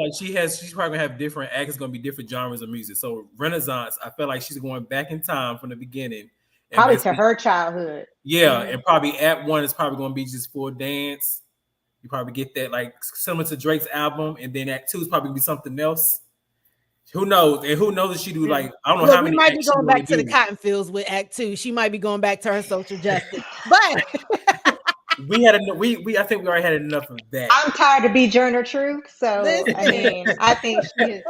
[SPEAKER 2] like she's probably gonna have different acts. It's gonna be different genres of music. So Renaissance, I feel like she's going back in time from the beginning.
[SPEAKER 3] Probably to her childhood.
[SPEAKER 2] Yeah, and probably Act 1 is probably going to be just full dance. You probably get that like similar to Drake's album, and then Act 2 is probably going to be something else. Who knows? And who knows if she do like, I don't know how many.
[SPEAKER 1] We might be going back to the cotton fields with Act 2. She might be going back to her social justice. But
[SPEAKER 2] we had I think we already had enough of that.
[SPEAKER 3] I'm tired to be Journal Truth, so
[SPEAKER 1] Listen.
[SPEAKER 3] I mean, I think she is.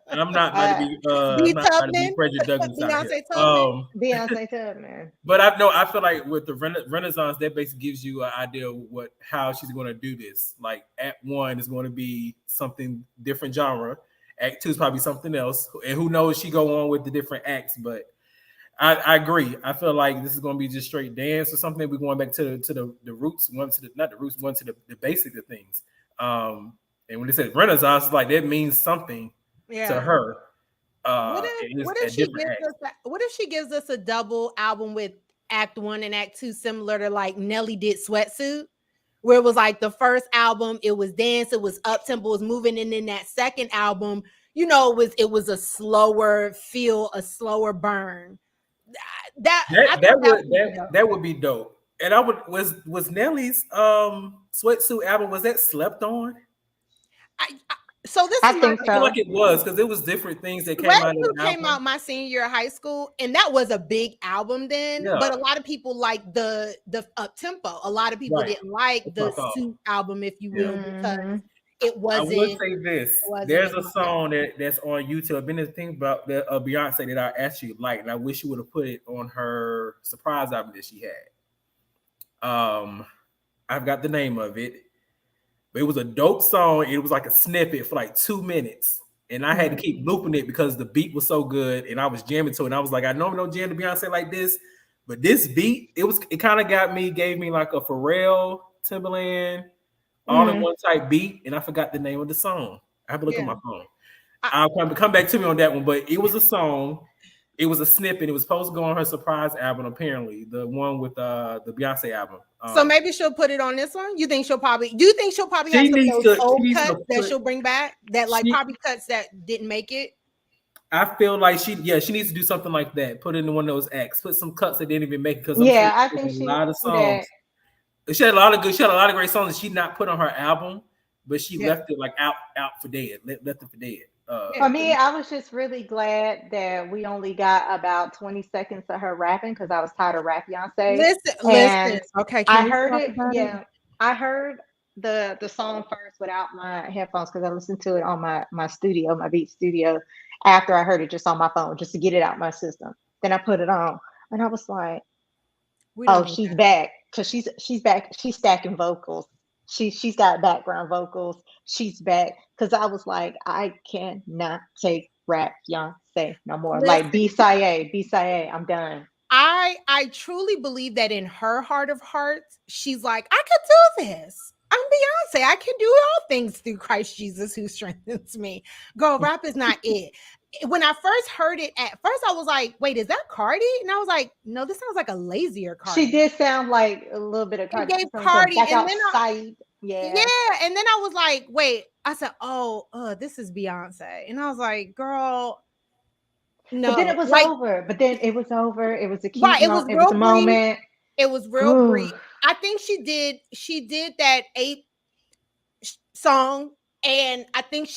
[SPEAKER 2] I'm not about to be I'm not about to be Frederick Douglass out here.
[SPEAKER 1] Beyonce Tubman.
[SPEAKER 3] Beyonce Tubman.
[SPEAKER 2] But I feel like with the Renaissance, that basically gives you an idea of how she's going to do this. Like Act 1 is going to be something different genre. Act 2 is probably something else, and who knows, she go on with the different acts. But I agree. I feel like this is going to be just straight dance or something. We're going back to the roots, not the roots, one to the basic of things. And when they say Renaissance, it's like that means something to her.
[SPEAKER 1] What if she gives us a double album with Act 1 and Act 2, similar to like Nelly did Sweatsuit, where it was like the first album, it was dance, it was up tempo, it was moving, and then that second album, it was a slower feel, a slower burn.
[SPEAKER 2] That would be dope. And was Nelly's Sweatsuit album, was that slept on?
[SPEAKER 3] I think so.
[SPEAKER 2] I feel like it was, because it was different things that came out.
[SPEAKER 1] Came out my senior year of high school, and that was a big album then. Yeah. But a lot of people liked the up tempo. A lot of people didn't like the Suit album, if you will, because it wasn't.
[SPEAKER 2] I would say this: there's a song that's on YouTube. I've been thinking about the Beyonce that I actually liked, and I wish she would have put it on her surprise album that she had. I've got the name of it. It was a dope song. It was like a snippet for like 2 minutes. And I had to keep looping it because the beat was so good. And I was jamming to it. And I was like, I normally don't jam to Beyonce like this. But this beat, it kind of gave me like a Pharrell, Timbaland, all in one type beat. And I forgot the name of the song. I have to look at my phone. I'll come back to me on that one. But it was a song. It was a snippet. It was supposed to go on her surprise album, apparently. The one with the Beyonce album.
[SPEAKER 1] So maybe she'll put it on this one. Do you think she'll probably have some of those old cuts that she'll bring back? That probably cuts that didn't make it?
[SPEAKER 2] I feel like she needs to do something like that. Put it in one of those acts. Put some cuts that didn't even make it. Because
[SPEAKER 3] I think she
[SPEAKER 2] a lot of songs. She had a lot of great songs that she not put on her album, but she left it like out for dead. Left it for dead.
[SPEAKER 3] For me, I was just really glad that we only got about 20 seconds of her rapping, because I was tired of rap Beyonce.
[SPEAKER 1] Listen. Okay,
[SPEAKER 3] I heard it. Yeah, I heard the song first without my headphones, because I listened to it on my studio, my Beat Studio, after I heard it just on my phone, just to get it out my system. Then I put it on, and I was like, "Oh, she's back!" Because she's back. She's stacking vocals. She's got background vocals. She's back. Because I was like, I cannot take rap Beyonce no more. Listen, like Beyonce, I'm done.
[SPEAKER 1] I truly believe that in her heart of hearts, she's like, I could do this. I'm Beyonce. I can do all things through Christ Jesus who strengthens me. Girl, rap is not it. When I first heard it, at first I was like, wait, is that Cardi? And I was like, no, this sounds like a lazier Cardi.
[SPEAKER 3] She did sound like a little bit of Cardi.
[SPEAKER 1] It gave Cardi, and
[SPEAKER 3] outside.
[SPEAKER 1] Yeah, and then I was like, wait, I said, this is Beyonce. And I was like, girl, no.
[SPEAKER 3] But then it was over. It was a cute
[SPEAKER 1] it was
[SPEAKER 3] a moment.
[SPEAKER 1] It was real brief. I think she did that 8 song, and I think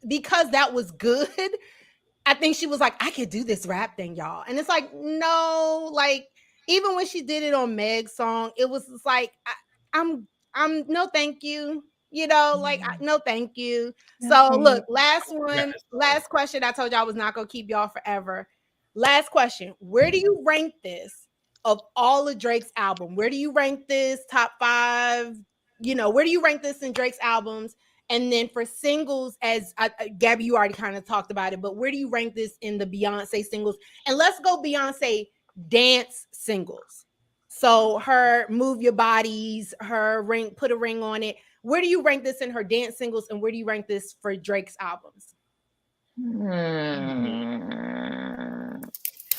[SPEAKER 1] because that was good, I think she was like, I could do this rap thing, y'all. And it's like, no, like even when she did it on Meg's song, it was just like, I'm no thank you, no thank you. So look, last question. I told you I was not gonna keep y'all forever. Last question. Where do you rank this of all of Drake's album? Where do you rank this top 5? Where do you rank this in Drake's albums? And then for singles, as Gabby, you already kind of talked about it, but where do you rank this in the Beyonce singles? And let's go Beyonce dance singles. So her Move Your Bodies, her Ring, Put a Ring on It. Where do you rank this in her dance singles, and where do you rank this for Drake's albums?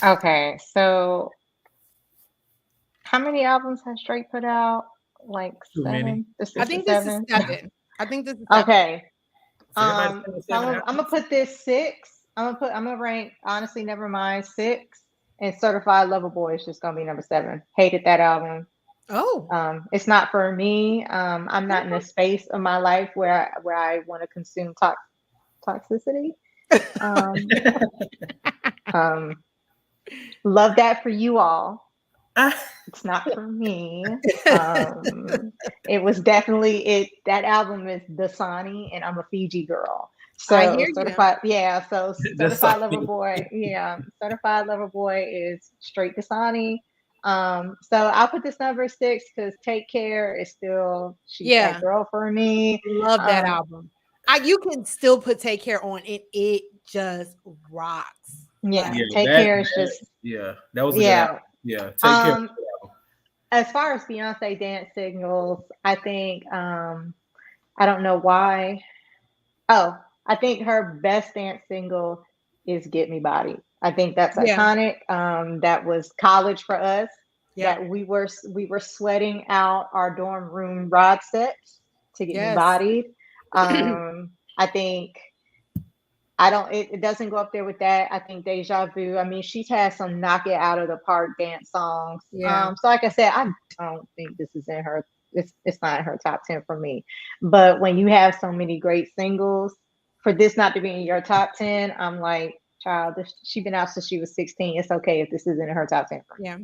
[SPEAKER 3] Okay, so how many albums has Drake put out? Like 7?
[SPEAKER 1] I think this is 7.
[SPEAKER 3] Okay. I'm gonna put this 6. I'm gonna rank Honestly Nevermind 6, and Certified Lover Boy is just gonna be number 7. Hated that album. It's not for me. I'm not in a space of my life where I want to consume toxicity. Love that for you all. It's not for me. It was definitely it. That album is Dasani, and I'm a Fiji girl.
[SPEAKER 1] I
[SPEAKER 3] So
[SPEAKER 1] hear you.
[SPEAKER 3] certified, yeah. So
[SPEAKER 2] That's
[SPEAKER 3] certified lover boy, yeah. Certified lover boy is straight Dasani. So I'll put this number six because Take Care is still she's that
[SPEAKER 1] Yeah,
[SPEAKER 3] girl for me.
[SPEAKER 1] love that
[SPEAKER 3] Um,
[SPEAKER 1] album. You can still put Take Care on it. It just rocks.
[SPEAKER 3] yeah,
[SPEAKER 1] Like,
[SPEAKER 2] yeah,
[SPEAKER 3] Take
[SPEAKER 2] that,
[SPEAKER 3] Care is
[SPEAKER 2] that
[SPEAKER 3] just
[SPEAKER 2] yeah, that was a good album.
[SPEAKER 3] yeah.
[SPEAKER 2] Yeah, take care.
[SPEAKER 3] Um, as far as Beyonce dance signals, I think I don't know why. Oh, I think her best dance single is Get Me Body. I think that's
[SPEAKER 1] yeah,
[SPEAKER 3] iconic. That was college for us.
[SPEAKER 1] yep,
[SPEAKER 3] That we were sweating out our dorm room rod steps to Get Me
[SPEAKER 1] yes.
[SPEAKER 3] Bodied. I think it doesn't go up there with that. I think Deja Vu. I mean, she's had some knock it out of the park dance songs.
[SPEAKER 1] Yeah.
[SPEAKER 3] So like I said, I don't think this is in her it's not in her top 10 for me. But when you have so many great singles, for this not to be in your top 10, I'm like, child, she been out since she was 16. It's okay if this isn't in her top 10 for me.
[SPEAKER 1] Yeah.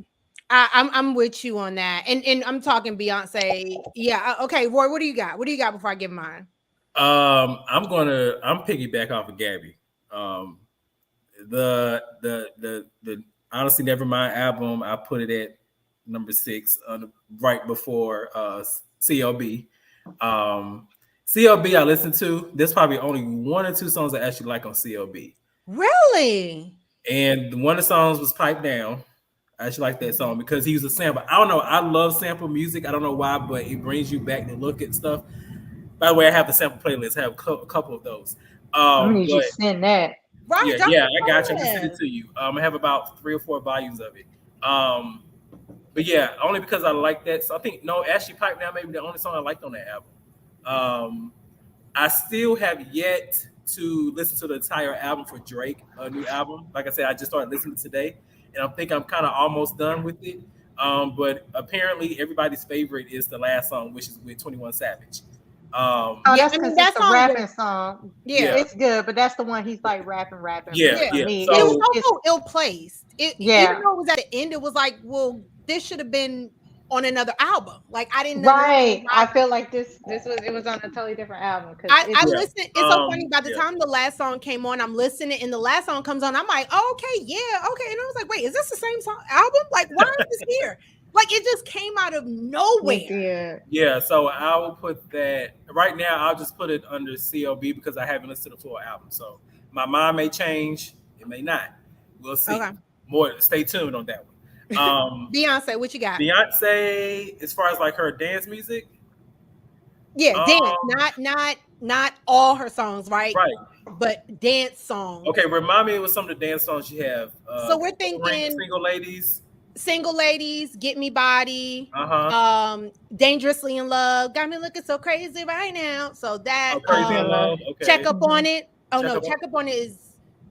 [SPEAKER 1] I'm with you on that. And I'm talking Beyonce. Yeah. Okay, Roy, what do you got? What do you got before I give mine?
[SPEAKER 2] I'm piggyback off of Gabby. Um, the honestly Nevermind album, I put it at number 6, right before CLB. Um, CLB I listened to. There's probably only one or two songs I actually like on CLB,
[SPEAKER 1] Really?
[SPEAKER 2] and one of the songs was Pipe Down. I actually like that song because he used a sample. I don't know. I love sample music. I don't know why, but it brings you back to look at stuff. By the way, I have the sample playlist. I have a couple of those.
[SPEAKER 3] I'm gonna need you
[SPEAKER 2] But
[SPEAKER 3] to send that.
[SPEAKER 1] Right.
[SPEAKER 2] yeah,
[SPEAKER 1] Drop
[SPEAKER 2] yeah,
[SPEAKER 1] the
[SPEAKER 2] I got you. I'm gonna send it
[SPEAKER 1] playlist.
[SPEAKER 2] to you. I have about 3 or 4 volumes of it. But yeah, only because I like that. So I think no, actually, Pipe Down maybe the only song I liked on that album. I still have yet to listen to the entire album for Drake, a new album. Like I said, I just started listening today, and I think I'm kind of almost done with it. But apparently, everybody's favorite is the last song, which is with 21 Savage.
[SPEAKER 3] Oh,
[SPEAKER 1] Yeah,
[SPEAKER 3] that's
[SPEAKER 1] I mean
[SPEAKER 3] because it's
[SPEAKER 1] that
[SPEAKER 3] a
[SPEAKER 1] song was
[SPEAKER 3] rapping song.
[SPEAKER 1] yeah.
[SPEAKER 2] yeah,
[SPEAKER 3] It's good, but that's the one he's like rapping.
[SPEAKER 2] yeah,
[SPEAKER 3] But
[SPEAKER 1] Yeah.
[SPEAKER 3] for
[SPEAKER 2] yeah.
[SPEAKER 3] me,
[SPEAKER 1] But it was
[SPEAKER 2] So
[SPEAKER 3] it's
[SPEAKER 1] also ill placed. It even
[SPEAKER 3] yeah.
[SPEAKER 1] though it was at the end, it was like, well, this should have been on another album. Like I didn't understand
[SPEAKER 3] Right.
[SPEAKER 1] why.
[SPEAKER 3] I feel like this was it was on a totally different album because
[SPEAKER 1] I
[SPEAKER 3] it's
[SPEAKER 2] yeah,
[SPEAKER 1] listened. It's so funny. By the
[SPEAKER 2] yeah.
[SPEAKER 1] time the last song came on, I'm listening, and the last song comes on. I'm like, oh, okay, yeah, okay. And I was like, wait, is this the same song album? Like, why is this here? Like, it just came out of
[SPEAKER 3] it
[SPEAKER 1] nowhere.
[SPEAKER 3] did.
[SPEAKER 2] Yeah, so I will put that right now. I'll just put it under CLB because I haven't listened to the full album. So my mind may change, it may not. We'll see.
[SPEAKER 1] Okay,
[SPEAKER 2] More, stay tuned on that one.
[SPEAKER 1] Beyonce, what you got?
[SPEAKER 2] Beyonce, as far as like her dance music,
[SPEAKER 1] Yeah, dance,
[SPEAKER 2] um,
[SPEAKER 1] not all her songs, right?
[SPEAKER 2] right?
[SPEAKER 1] But dance songs.
[SPEAKER 2] Okay, remind me what some of the dance songs you have.
[SPEAKER 1] So we're
[SPEAKER 2] Ring,
[SPEAKER 1] thinking
[SPEAKER 2] Single Ladies.
[SPEAKER 1] Single Ladies, Get Me Body,
[SPEAKER 2] Uh huh.
[SPEAKER 1] Dangerously in Love, got me looking so crazy right now. So that
[SPEAKER 2] Oh, Crazy
[SPEAKER 3] Crazy
[SPEAKER 2] in
[SPEAKER 3] in Love.
[SPEAKER 2] Love.
[SPEAKER 1] Check
[SPEAKER 2] Okay.
[SPEAKER 1] Up on It. Oh
[SPEAKER 2] Check
[SPEAKER 1] no,
[SPEAKER 2] up on.
[SPEAKER 1] Check Up on It is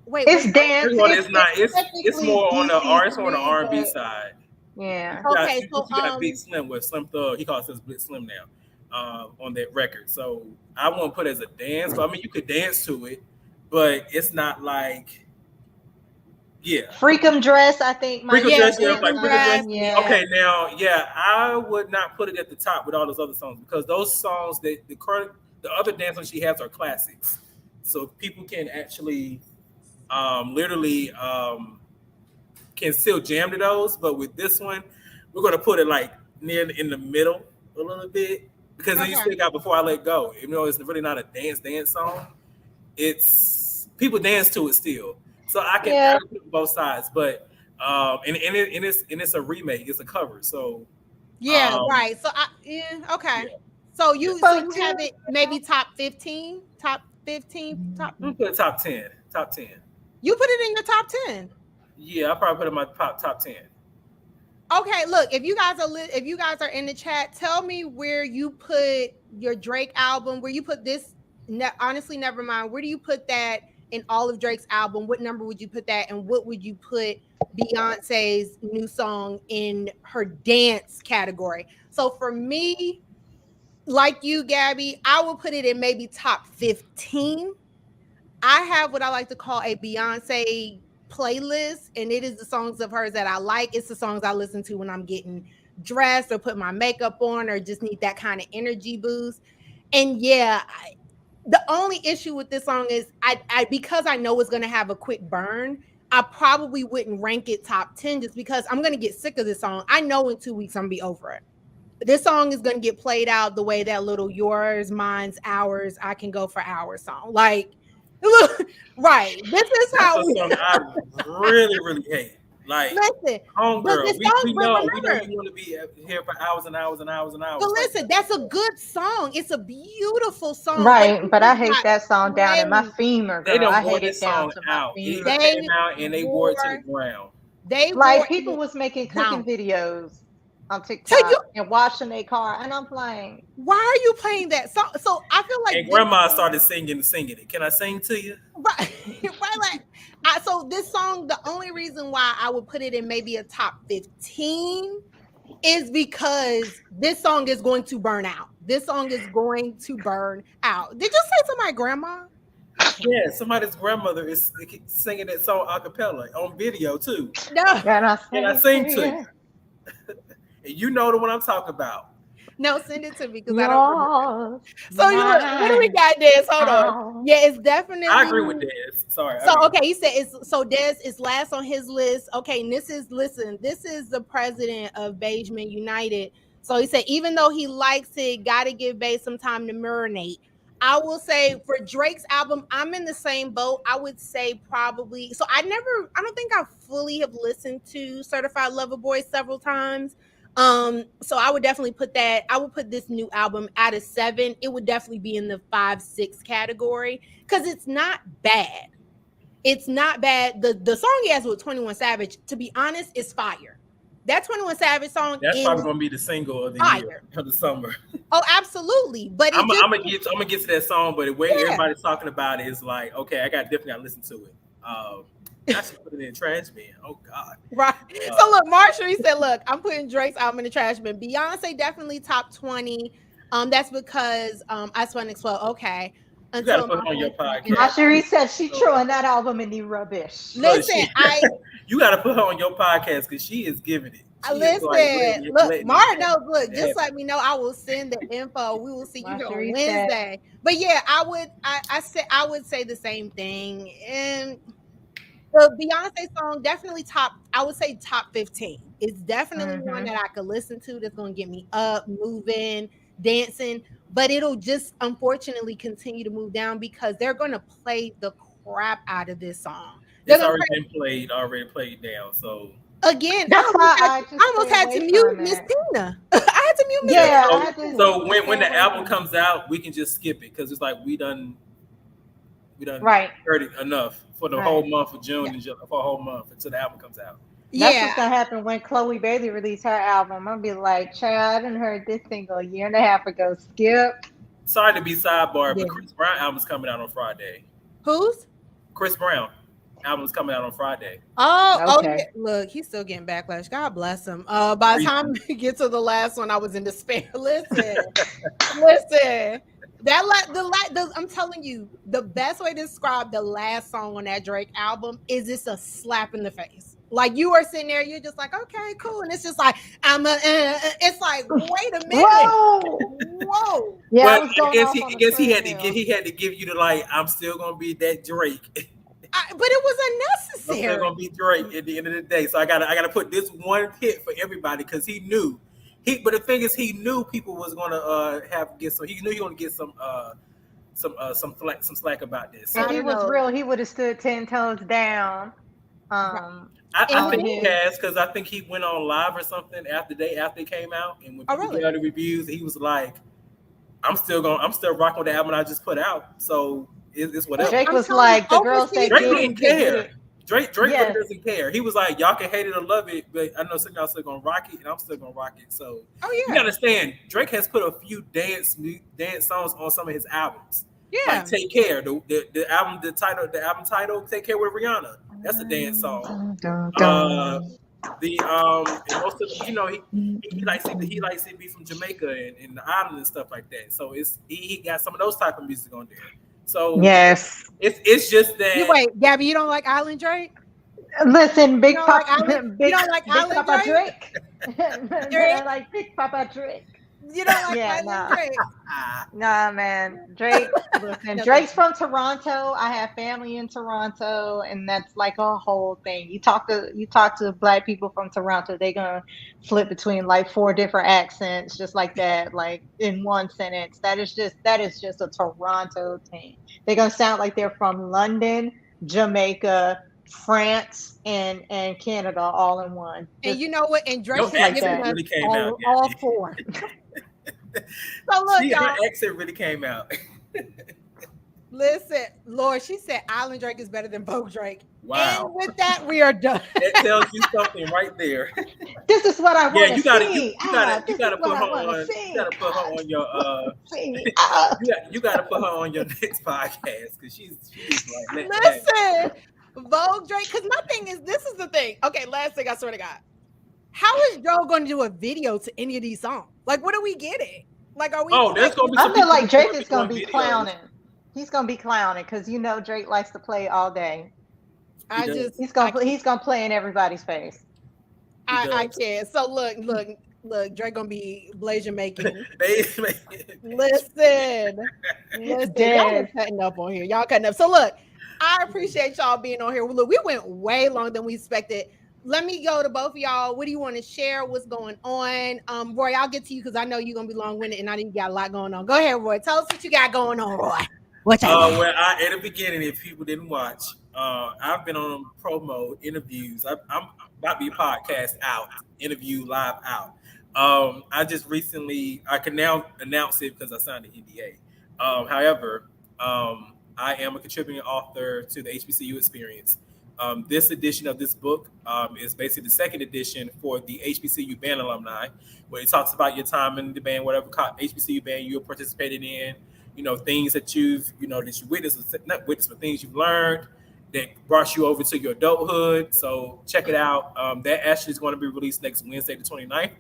[SPEAKER 1] wait,
[SPEAKER 3] It's
[SPEAKER 2] First
[SPEAKER 3] dance.
[SPEAKER 2] of all, it's not. It's
[SPEAKER 3] Technically
[SPEAKER 2] more on the R. It's more on the
[SPEAKER 3] DC3,
[SPEAKER 2] R&B
[SPEAKER 3] but
[SPEAKER 2] side.
[SPEAKER 3] yeah.
[SPEAKER 1] okay, so
[SPEAKER 2] You got Big Slim with Slim Thug. He calls himself Big Slim now on that record. So I won't put it as a dance, but I mean you could dance to it, but it's not like yeah.
[SPEAKER 3] Freakum Dress, I think might
[SPEAKER 2] Freak of
[SPEAKER 3] be
[SPEAKER 1] yeah,
[SPEAKER 3] a
[SPEAKER 2] Dress, yeah,
[SPEAKER 3] dance
[SPEAKER 1] Freakum
[SPEAKER 2] like Freak of Dress.
[SPEAKER 1] Dress,
[SPEAKER 3] song.
[SPEAKER 1] yeah.
[SPEAKER 3] Yeah.
[SPEAKER 2] Okay, now yeah, I would not put it at the top with all those other songs because those songs that the other dance songs she has are classics. So people can actually literally can still jam to those, but with this one, we're gonna put it like near in the middle a little bit because then you
[SPEAKER 1] Okay.
[SPEAKER 2] still got Before I Let Go. Even though it's really not a dance song, it's people dance to it still. So I
[SPEAKER 3] Yeah.
[SPEAKER 2] can put both sides, but and it's a remake, it's a cover. So
[SPEAKER 1] Yeah,
[SPEAKER 2] um
[SPEAKER 1] right. So okay.
[SPEAKER 2] yeah,
[SPEAKER 1] So
[SPEAKER 2] yeah.
[SPEAKER 3] So
[SPEAKER 1] you have it maybe top 15, top 15, top
[SPEAKER 2] I'm gonna put top 10, top 10.
[SPEAKER 1] you put it in your top 10.
[SPEAKER 2] Yeah, I probably put it in my top 10.
[SPEAKER 1] Okay, look, if you guys are in the chat, tell me where you put your Drake album, where you put this honestly never mind. Where do you put that in all of Drake's album? What number would you put that and what would you put Beyonce's new song in her dance category? So for me, like you, Gabby, I will put it in maybe top 15. I have what I like to call a Beyonce playlist, and it is the songs of hers that I like. It's the songs I listen to when I'm getting dressed or put my makeup on or just need that kind of energy boost. And yeah, the only issue with this song is I because I know it's going to have a quick burn, I probably wouldn't rank it top 10 just because I'm going to get sick of this song. I know in 2 weeks I'm going to be over it. This song is going to get played out the way that little yours, mine's, ours, I can go for hours song. Like, right. This is
[SPEAKER 2] That's
[SPEAKER 1] how
[SPEAKER 2] a song I really, really hate. Like,
[SPEAKER 1] listen,
[SPEAKER 2] homegirl, we know you want to be here for hours and hours and hours and hours.
[SPEAKER 1] But listen, that's a good song. It's a beautiful song.
[SPEAKER 3] Right, but I hate that song down in my femur, girl.
[SPEAKER 2] They don't
[SPEAKER 3] I
[SPEAKER 2] wore
[SPEAKER 3] hate
[SPEAKER 2] this
[SPEAKER 3] it down
[SPEAKER 2] song
[SPEAKER 3] to my
[SPEAKER 2] out.
[SPEAKER 3] femur.
[SPEAKER 2] It came out and they wore it to the ground.
[SPEAKER 1] They
[SPEAKER 3] like people was making cooking videos on TikTok and washing their car, and I'm like,
[SPEAKER 1] why are you playing that song? So I feel like
[SPEAKER 2] and grandma started singing it. Can I sing to you?
[SPEAKER 1] Right, right. Like, so this song, the only reason why I would put it in maybe a top 15 is because this song is going to burn out. This song is going to burn out. Did you say to my grandma?
[SPEAKER 2] Yeah, somebody's grandmother is singing that song a cappella on video too.
[SPEAKER 1] No.
[SPEAKER 3] Can
[SPEAKER 2] I sing to you? And you know the one I'm talking about.
[SPEAKER 1] No, send it to me because I don't remember. So you look, what do we got, Des? Hold on. Yeah, it's definitely.
[SPEAKER 2] I agree with Des. Sorry.
[SPEAKER 1] So okay, he said it's so Des is last on his list. Okay, and this is the president of Beyonce United. So he said even though he likes it, gotta give Bey some time to marinate. I will say for Drake's album, I'm in the same boat. I would say probably. So I don't think I fully have listened to Certified Lover Boy several times. So I would definitely put this new album out of 7. It would definitely be in the 5-6 category because it's not bad. It's not bad. The song he has with 21 Savage, to be honest, is fire. That 21 Savage song
[SPEAKER 2] that's probably gonna be the single of the year of the summer.
[SPEAKER 1] Oh, absolutely. But
[SPEAKER 2] I'm gonna get to that song, but the way everybody's talking about it is like, okay, I definitely gotta listen to it. I should put it in trash bin. Oh God.
[SPEAKER 1] Right. So look, Marshall, he said, look, I'm putting Drake's album in the trash bin. Beyonce definitely top 20. That's because I Sweat and Explode. Okay.
[SPEAKER 2] You gotta put it on your podcast.
[SPEAKER 3] Marshall said she throwing that album in the rubbish.
[SPEAKER 1] Listen,
[SPEAKER 2] you gotta put her on your podcast because she is giving it.
[SPEAKER 1] Listen, look, Mark knows. Look, just let me know. I will send the info. We will see you on Wednesday. But yeah, I would say the same thing. And the Beyonce song definitely top 15. It's definitely one that I could listen to that's going to get me up, moving, dancing, but it'll just unfortunately continue to move down because they're going to play the crap out of this song.
[SPEAKER 2] It's already played down. So
[SPEAKER 3] again, that's why I
[SPEAKER 1] almost had to mute Miss Tina. I had to mute Miss Tina.
[SPEAKER 2] Yeah. So when the album comes out, we can just skip it because it's like we done heard it enough for the whole month of June and for a whole month until the album comes out.
[SPEAKER 3] That's what's gonna happen when Chloe Bailey released her album. I'll be like, child, I didn't heard this single a year and a half ago. Skip.
[SPEAKER 2] Sorry to be sidebar, but Chris Brown album's coming out on Friday.
[SPEAKER 1] Who's?
[SPEAKER 2] Chris Brown album's coming out on Friday.
[SPEAKER 1] Oh, okay. Look, he's still getting backlash. God bless him. By the time we get to the last one, I was in despair. Listen. I'm telling you, the best way to describe the last song on that Drake album is it's a slap in the face. Like you are sitting there, you're just like, okay, cool, and it's just like it's like, wait a minute, whoa.
[SPEAKER 3] Yeah,
[SPEAKER 2] but I guess he had to give you the like, I'm still gonna be that Drake.
[SPEAKER 1] But it was unnecessary.
[SPEAKER 2] I'm still gonna be Drake at the end of the day. So I gotta put this one hit for everybody because he knew. But the thing is, he knew people was gonna he knew he was gonna get some slack about this.
[SPEAKER 3] If he was real, he would have stood 10 toes down.
[SPEAKER 2] I think he has because I think he went on live or something after it came out, and when people got the reviews, he was like, I'm still rocking with the album I just put out. So it's whatever.
[SPEAKER 3] Drake was like, the girls say
[SPEAKER 2] Drake didn't care. Drake doesn't care. He was like, y'all can hate it or love it, but I know some of y'all still gonna rock it, and I'm still gonna rock it. So you understand, Drake has put a few dance songs on some of his albums. Yeah, like Take Care, the album title, Take Care with Rihanna. That's a dance song. And most of he likes it be from Jamaica and the island and stuff like that. So he got some of those type of music on there. So
[SPEAKER 3] yes,
[SPEAKER 2] it's just that.
[SPEAKER 1] Wait, Gabby, you don't like Island Drake?
[SPEAKER 3] Listen, Big
[SPEAKER 1] don't like
[SPEAKER 3] Papa,
[SPEAKER 1] Island, you don't like
[SPEAKER 3] Big
[SPEAKER 1] Island
[SPEAKER 3] Papa
[SPEAKER 1] Drake?
[SPEAKER 3] Drake. I like Big Papa Drake.
[SPEAKER 1] You don't like
[SPEAKER 3] Yeah,
[SPEAKER 1] Island
[SPEAKER 3] no.
[SPEAKER 1] Drake?
[SPEAKER 3] Nah, man. Drake, listen,
[SPEAKER 1] No,
[SPEAKER 3] Drake's from Toronto. I have family in Toronto, and that's like a whole thing. You talk to black people from Toronto, they gonna flip between like four different accents, just like that, like in one sentence. That is just a Toronto thing. They're gonna sound like they're from London, Jamaica, France, and Canada all in one.
[SPEAKER 1] and
[SPEAKER 3] Just
[SPEAKER 1] you know what? And Drake
[SPEAKER 2] Your
[SPEAKER 1] has
[SPEAKER 3] like
[SPEAKER 1] given
[SPEAKER 2] accent
[SPEAKER 3] that.
[SPEAKER 1] us
[SPEAKER 2] really came out,
[SPEAKER 3] All
[SPEAKER 2] Gabby.
[SPEAKER 3] four.
[SPEAKER 1] so look,
[SPEAKER 2] See, her
[SPEAKER 1] y'all.
[SPEAKER 2] accent really came out.
[SPEAKER 1] Listen, Lord, she said Island Drake is better than Vogue Drake. And
[SPEAKER 2] Wow.
[SPEAKER 1] with that, we are done.
[SPEAKER 2] That tells you something right there.
[SPEAKER 3] This is what I
[SPEAKER 2] Yeah,
[SPEAKER 3] want to
[SPEAKER 2] you gotta you,
[SPEAKER 3] see.
[SPEAKER 2] you gotta you
[SPEAKER 3] This is
[SPEAKER 2] gotta
[SPEAKER 3] what
[SPEAKER 2] put her
[SPEAKER 3] I want to
[SPEAKER 2] on you
[SPEAKER 3] see.
[SPEAKER 2] gotta put her on your
[SPEAKER 3] See.
[SPEAKER 2] you gotta put her on your next podcast because she's like let that.
[SPEAKER 1] Listen, Vogue Drake, because my thing is, this is the thing. Okay, last thing, I swear to God. How is Joe going to do a video to any of these songs? Like, what are we getting? Like, are we?
[SPEAKER 2] Oh, there's
[SPEAKER 1] Like,
[SPEAKER 2] gonna be
[SPEAKER 3] I
[SPEAKER 2] some
[SPEAKER 3] feel
[SPEAKER 2] people
[SPEAKER 3] like
[SPEAKER 2] that's
[SPEAKER 3] Drake
[SPEAKER 2] gonna
[SPEAKER 3] is
[SPEAKER 2] be
[SPEAKER 3] gonna
[SPEAKER 2] doing
[SPEAKER 3] be
[SPEAKER 2] videos.
[SPEAKER 3] clowning. He's gonna be clowning because Drake likes to play all day.
[SPEAKER 1] I
[SPEAKER 2] does.
[SPEAKER 1] just,
[SPEAKER 3] He's gonna play in everybody's face.
[SPEAKER 1] I
[SPEAKER 2] does.
[SPEAKER 1] can't. So look, Drake gonna be Blazer making.
[SPEAKER 2] They
[SPEAKER 1] Listen, y'all
[SPEAKER 3] Dead.
[SPEAKER 1] are cutting up on here. Y'all cutting up. So look, I appreciate y'all being on here. Look, we went way longer than we expected. Let me go to both of y'all. What do you want to share? What's going on? Roy, I'll get to you because I know you're gonna be long-winded and I think you got a lot going on. Go ahead, Roy. Tell us what you got going on, Roy. What you got?
[SPEAKER 2] well, at the beginning, if people didn't watch, I've been on promo interviews. I'm about to be podcast out, interview live out. I just recently, I can now announce it because I signed an NDA. However, I am a contributing author to the HBCU experience. This edition of this book is basically the second edition for the HBCU band alumni, where it talks about your time in the band, whatever HBCU band you participated in, things that you've, that you witnessed, not witnessed, but things you've learned that brought you over to your adulthood. So check it out. That actually is going to be released next Wednesday, the 29th.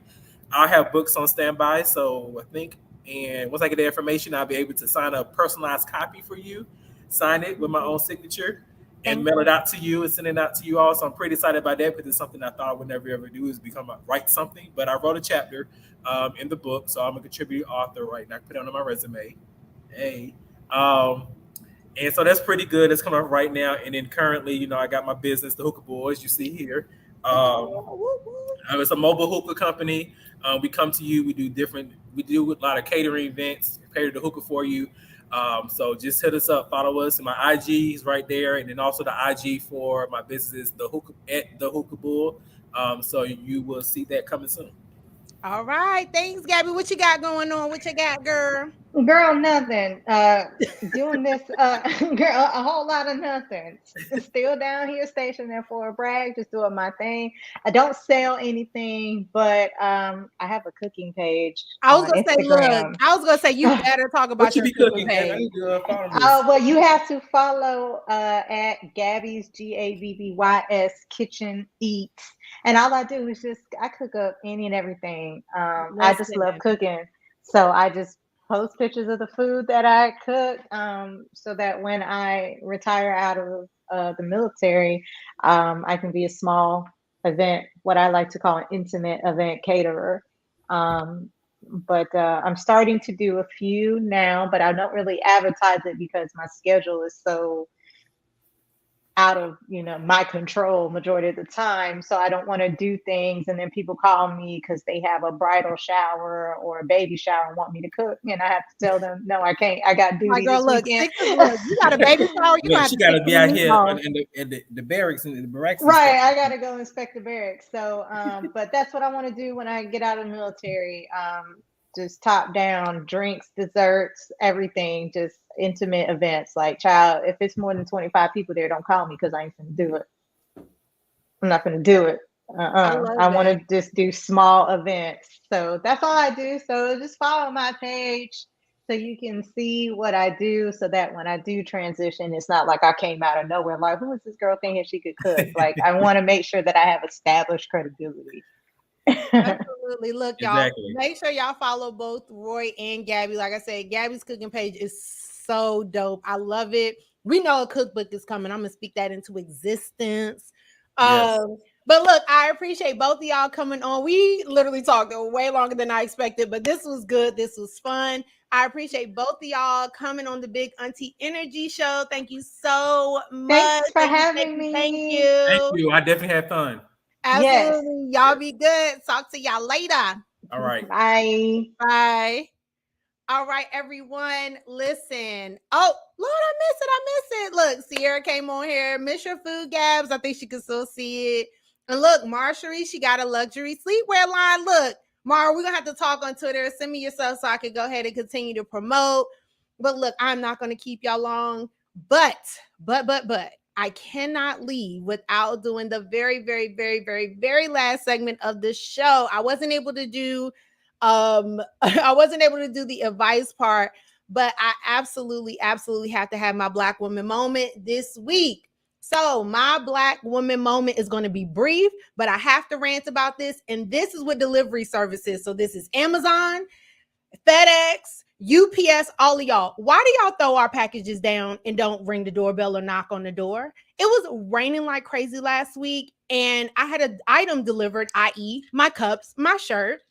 [SPEAKER 2] I'll have books on standby. So I think, and once I get the information, I'll be able to sign a personalized copy for you, sign it with my own signature, and mail it out to you and send it out to you all. So I'm pretty excited about that because it's something I thought I would never ever do is write something. But I wrote a chapter in the book, so I'm a contributing author right now. I put it on my resume. Hey. And so that's pretty good. It's coming up right now. And then currently, I got my business, the Hookah Boys, you see here. It's a mobile hookah company. We come to you. We do a lot of catering events, cater the hookah for you. So just hit us up, follow us, and my IG is right there, and then also the IG for my business is the Hookah Bull. So you will see that coming soon.
[SPEAKER 1] All right, thanks, Gabby. What you got going on? What you got, girl?
[SPEAKER 3] Girl, nothing. Doing this, girl, a whole lot of nothing. Still down here stationed there for a brag, just doing my thing. I don't sell anything, but I have a cooking page
[SPEAKER 1] I was
[SPEAKER 3] on
[SPEAKER 1] gonna say, look,
[SPEAKER 3] Instagram.
[SPEAKER 1] I was gonna say you better talk about
[SPEAKER 2] What you
[SPEAKER 1] your
[SPEAKER 2] be
[SPEAKER 1] cooking
[SPEAKER 2] cooking, man? I
[SPEAKER 1] page.
[SPEAKER 2] need to follow this.
[SPEAKER 3] Well, you have to follow at Gabby's GABBYS Kitchen Eats, and all I do is I cook up any and everything. I just love cooking, so I just post pictures of the food that I cook, so that when I retire out of the military, I can be a small event, what I like to call an intimate event caterer. But I'm starting to do a few now, but I don't really advertise it because my schedule is so out of my control majority of the time. So I don't want to do things and then people call me because they have a bridal shower or a baby shower and want me to cook, and I have to tell them no, I can't. I got duty.
[SPEAKER 1] My girl,
[SPEAKER 3] this
[SPEAKER 1] look,
[SPEAKER 3] weekend.
[SPEAKER 1] you got a baby shower. You
[SPEAKER 2] Look, she got to be out here in the barracks and the barracks.
[SPEAKER 3] Right, I got to go inspect the barracks. So, but that's what I want to do when I get out of the military. Just top down, drinks, desserts, everything, just intimate events. Like, child, if it's more than 25 people there, don't call me because I ain't gonna do it. I'm not gonna do it. I want to just do small events. So that's all I do. So just follow my page so you can see what I do, so that when I do transition, it's not like I came out of nowhere like, who is this girl thinking she could cook? Like, I want to make sure that I have established credibility.
[SPEAKER 1] Absolutely. Look, y'all,
[SPEAKER 2] Exactly.
[SPEAKER 1] make sure y'all follow both Roy and Gabby. Like I said, Gabby's cooking page is so dope. I love it. We know a cookbook is coming. I'm gonna speak that into existence.
[SPEAKER 2] Yes.
[SPEAKER 1] But look, I appreciate both of y'all coming on. We literally talked way longer than I expected, but this was good. This was fun. I appreciate both of y'all coming on the Big Auntie Energy Show. Thank you so much.
[SPEAKER 3] Thanks for
[SPEAKER 1] Thank you,
[SPEAKER 3] having
[SPEAKER 1] thank you, thank
[SPEAKER 3] me.
[SPEAKER 2] Thank
[SPEAKER 1] you.
[SPEAKER 2] you. I definitely had fun.
[SPEAKER 3] Yes.
[SPEAKER 1] Absolutely. Y'all be good. Talk to y'all later.
[SPEAKER 2] All right.
[SPEAKER 3] Bye.
[SPEAKER 1] Bye. All right, everyone, listen. Oh, Lord, I miss it. I miss it. Look, Sierra came on here. Miss your food, Gabs. I think she can still see it. And look, Marshery, she got a luxury sleepwear line. Look, Mar, we're going to have to talk on Twitter. Send me your stuff so I can go ahead and continue to promote. But look, I'm not going to keep y'all long. But, I cannot leave without doing the very, very, very, very, very last segment of this show. I wasn't able to do the advice part, but I absolutely have to have my Black woman moment this week. So my Black woman moment is going to be brief, but I have to rant about this. And this is with delivery services. So this is Amazon, FedEx, UPS, all of y'all. Why do y'all throw our packages down and don't ring the doorbell or knock on the door? It was raining like crazy last week, and I had an item delivered, i.e., my cups, my shirt.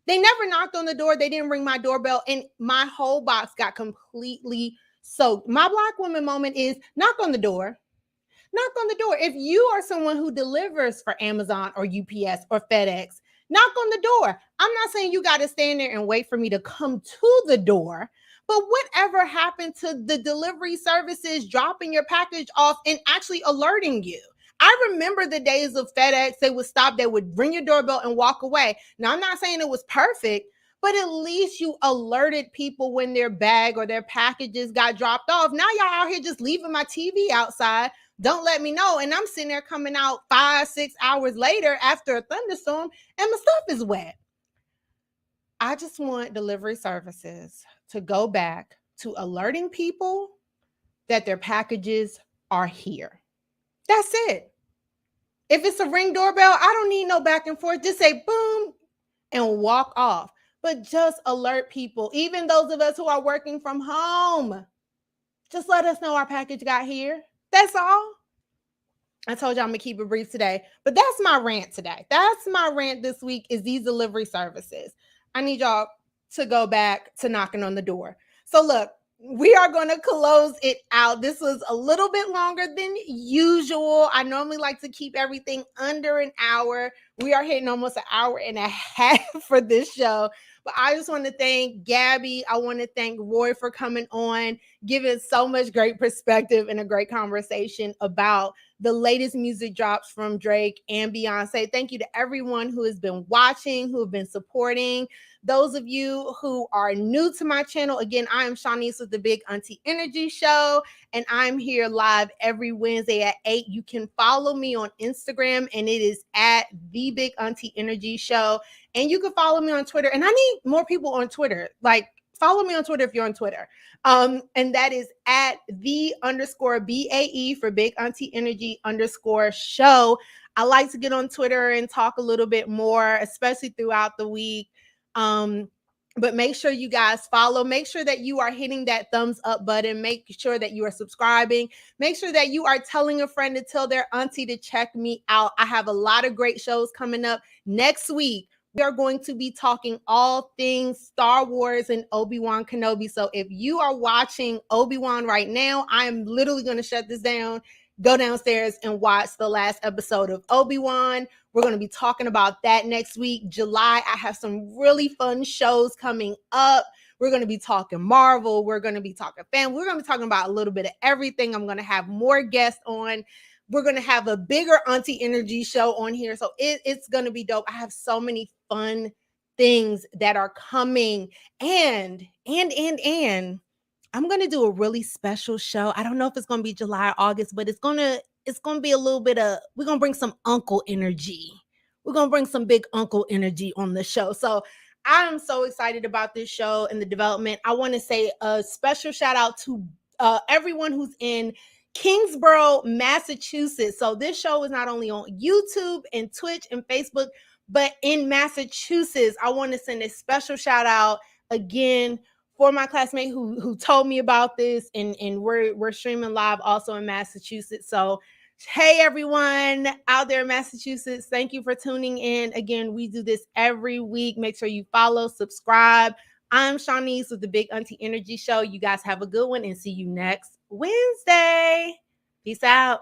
[SPEAKER 1] They never knocked on the door. They didn't ring my doorbell, and my whole box got completely soaked. My Black woman moment is knock on the door. Knock on the door. If you are someone who delivers for Amazon or UPS or FedEx, knock on the door. I'm not saying you got to stand there and wait for me to come to the door, but whatever happened to the delivery services dropping your package off and actually alerting you? I remember the days of FedEx. They would stop, they would ring your doorbell and walk away. Now, I'm not saying it was perfect, but at least you alerted people when their bag or their packages got dropped off. Now y'all out here just leaving my TV outside. Don't let me know. And I'm sitting there coming out 5-6 hours later after a thunderstorm and my stuff is wet. I just want delivery services to go back to alerting people that their packages are here. That's it. If it's a ring doorbell, I don't need no back and forth. Just say boom and walk off. But just alert people, even those of us who are working from home. Just let us know our package got here. That's all. I told you I'm going to keep it brief today, but that's my rant today. That's my rant this week is these delivery services. I need y'all to go back to knocking on the door. So look, we are going to close it out. This was a little bit longer than usual. I normally like to keep everything under an hour. We are hitting almost an hour and a half for this show. But I just want to thank Gabby. I want to thank Roy for coming on, giving so much great perspective and a great conversation about the latest music drops from Drake and Beyonce. Thank you to everyone who has been watching, who have been supporting. Those of you who are new to my channel, again, I am Shanice with the Big Auntie Energy Show, and I'm here live every Wednesday at 8. You can follow me on Instagram, and it is at the Big Auntie Energy Show. And you can follow me on Twitter. And I need more people on Twitter. Like, follow me on Twitter if you're on Twitter. And that is at _BAE for Big Auntie Energy _show. I like to get on Twitter and talk a little bit more, especially throughout the week. But make sure you guys follow. Make sure that you are hitting that thumbs up button. Make sure that you are subscribing. Make sure that you are telling a friend to tell their auntie to check me out. I have a lot of great shows coming up next week. We are going to be talking all things Star Wars and Obi-Wan Kenobi. So if you are watching Obi-Wan right now, I am literally going to shut this down, go downstairs and watch the last episode of Obi-Wan. We're going to be talking about that next week. July, I have some really fun shows coming up. We're going to be talking Marvel. We're going to be talking family. We're going to be talking about a little bit of everything. I'm going to have more guests on. We're going to have a bigger Auntie Energy show on here. So it's going to be dope. I have so many fun things that are coming. And I'm going to do a really special show. I don't know if it's going to be July or August, but it's going to be a little bit of, we're going to bring some uncle energy. We're going to bring some big uncle energy on the show. So I'm so excited about this show and the development. I want to say a special shout out to everyone who's in Kingsborough, Massachusetts. So this show is not only on YouTube and Twitch and Facebook, but in Massachusetts. I want to send a special shout out again for my classmate who told me about this, and we're streaming live also in Massachusetts. So Hey, everyone out there in Massachusetts. Thank you for tuning in. Again, we do this every week. Make sure you follow, subscribe. I'm Shawnice with the Big Auntie Energy Show. You guys have a good one and see you next Wednesday. Peace out.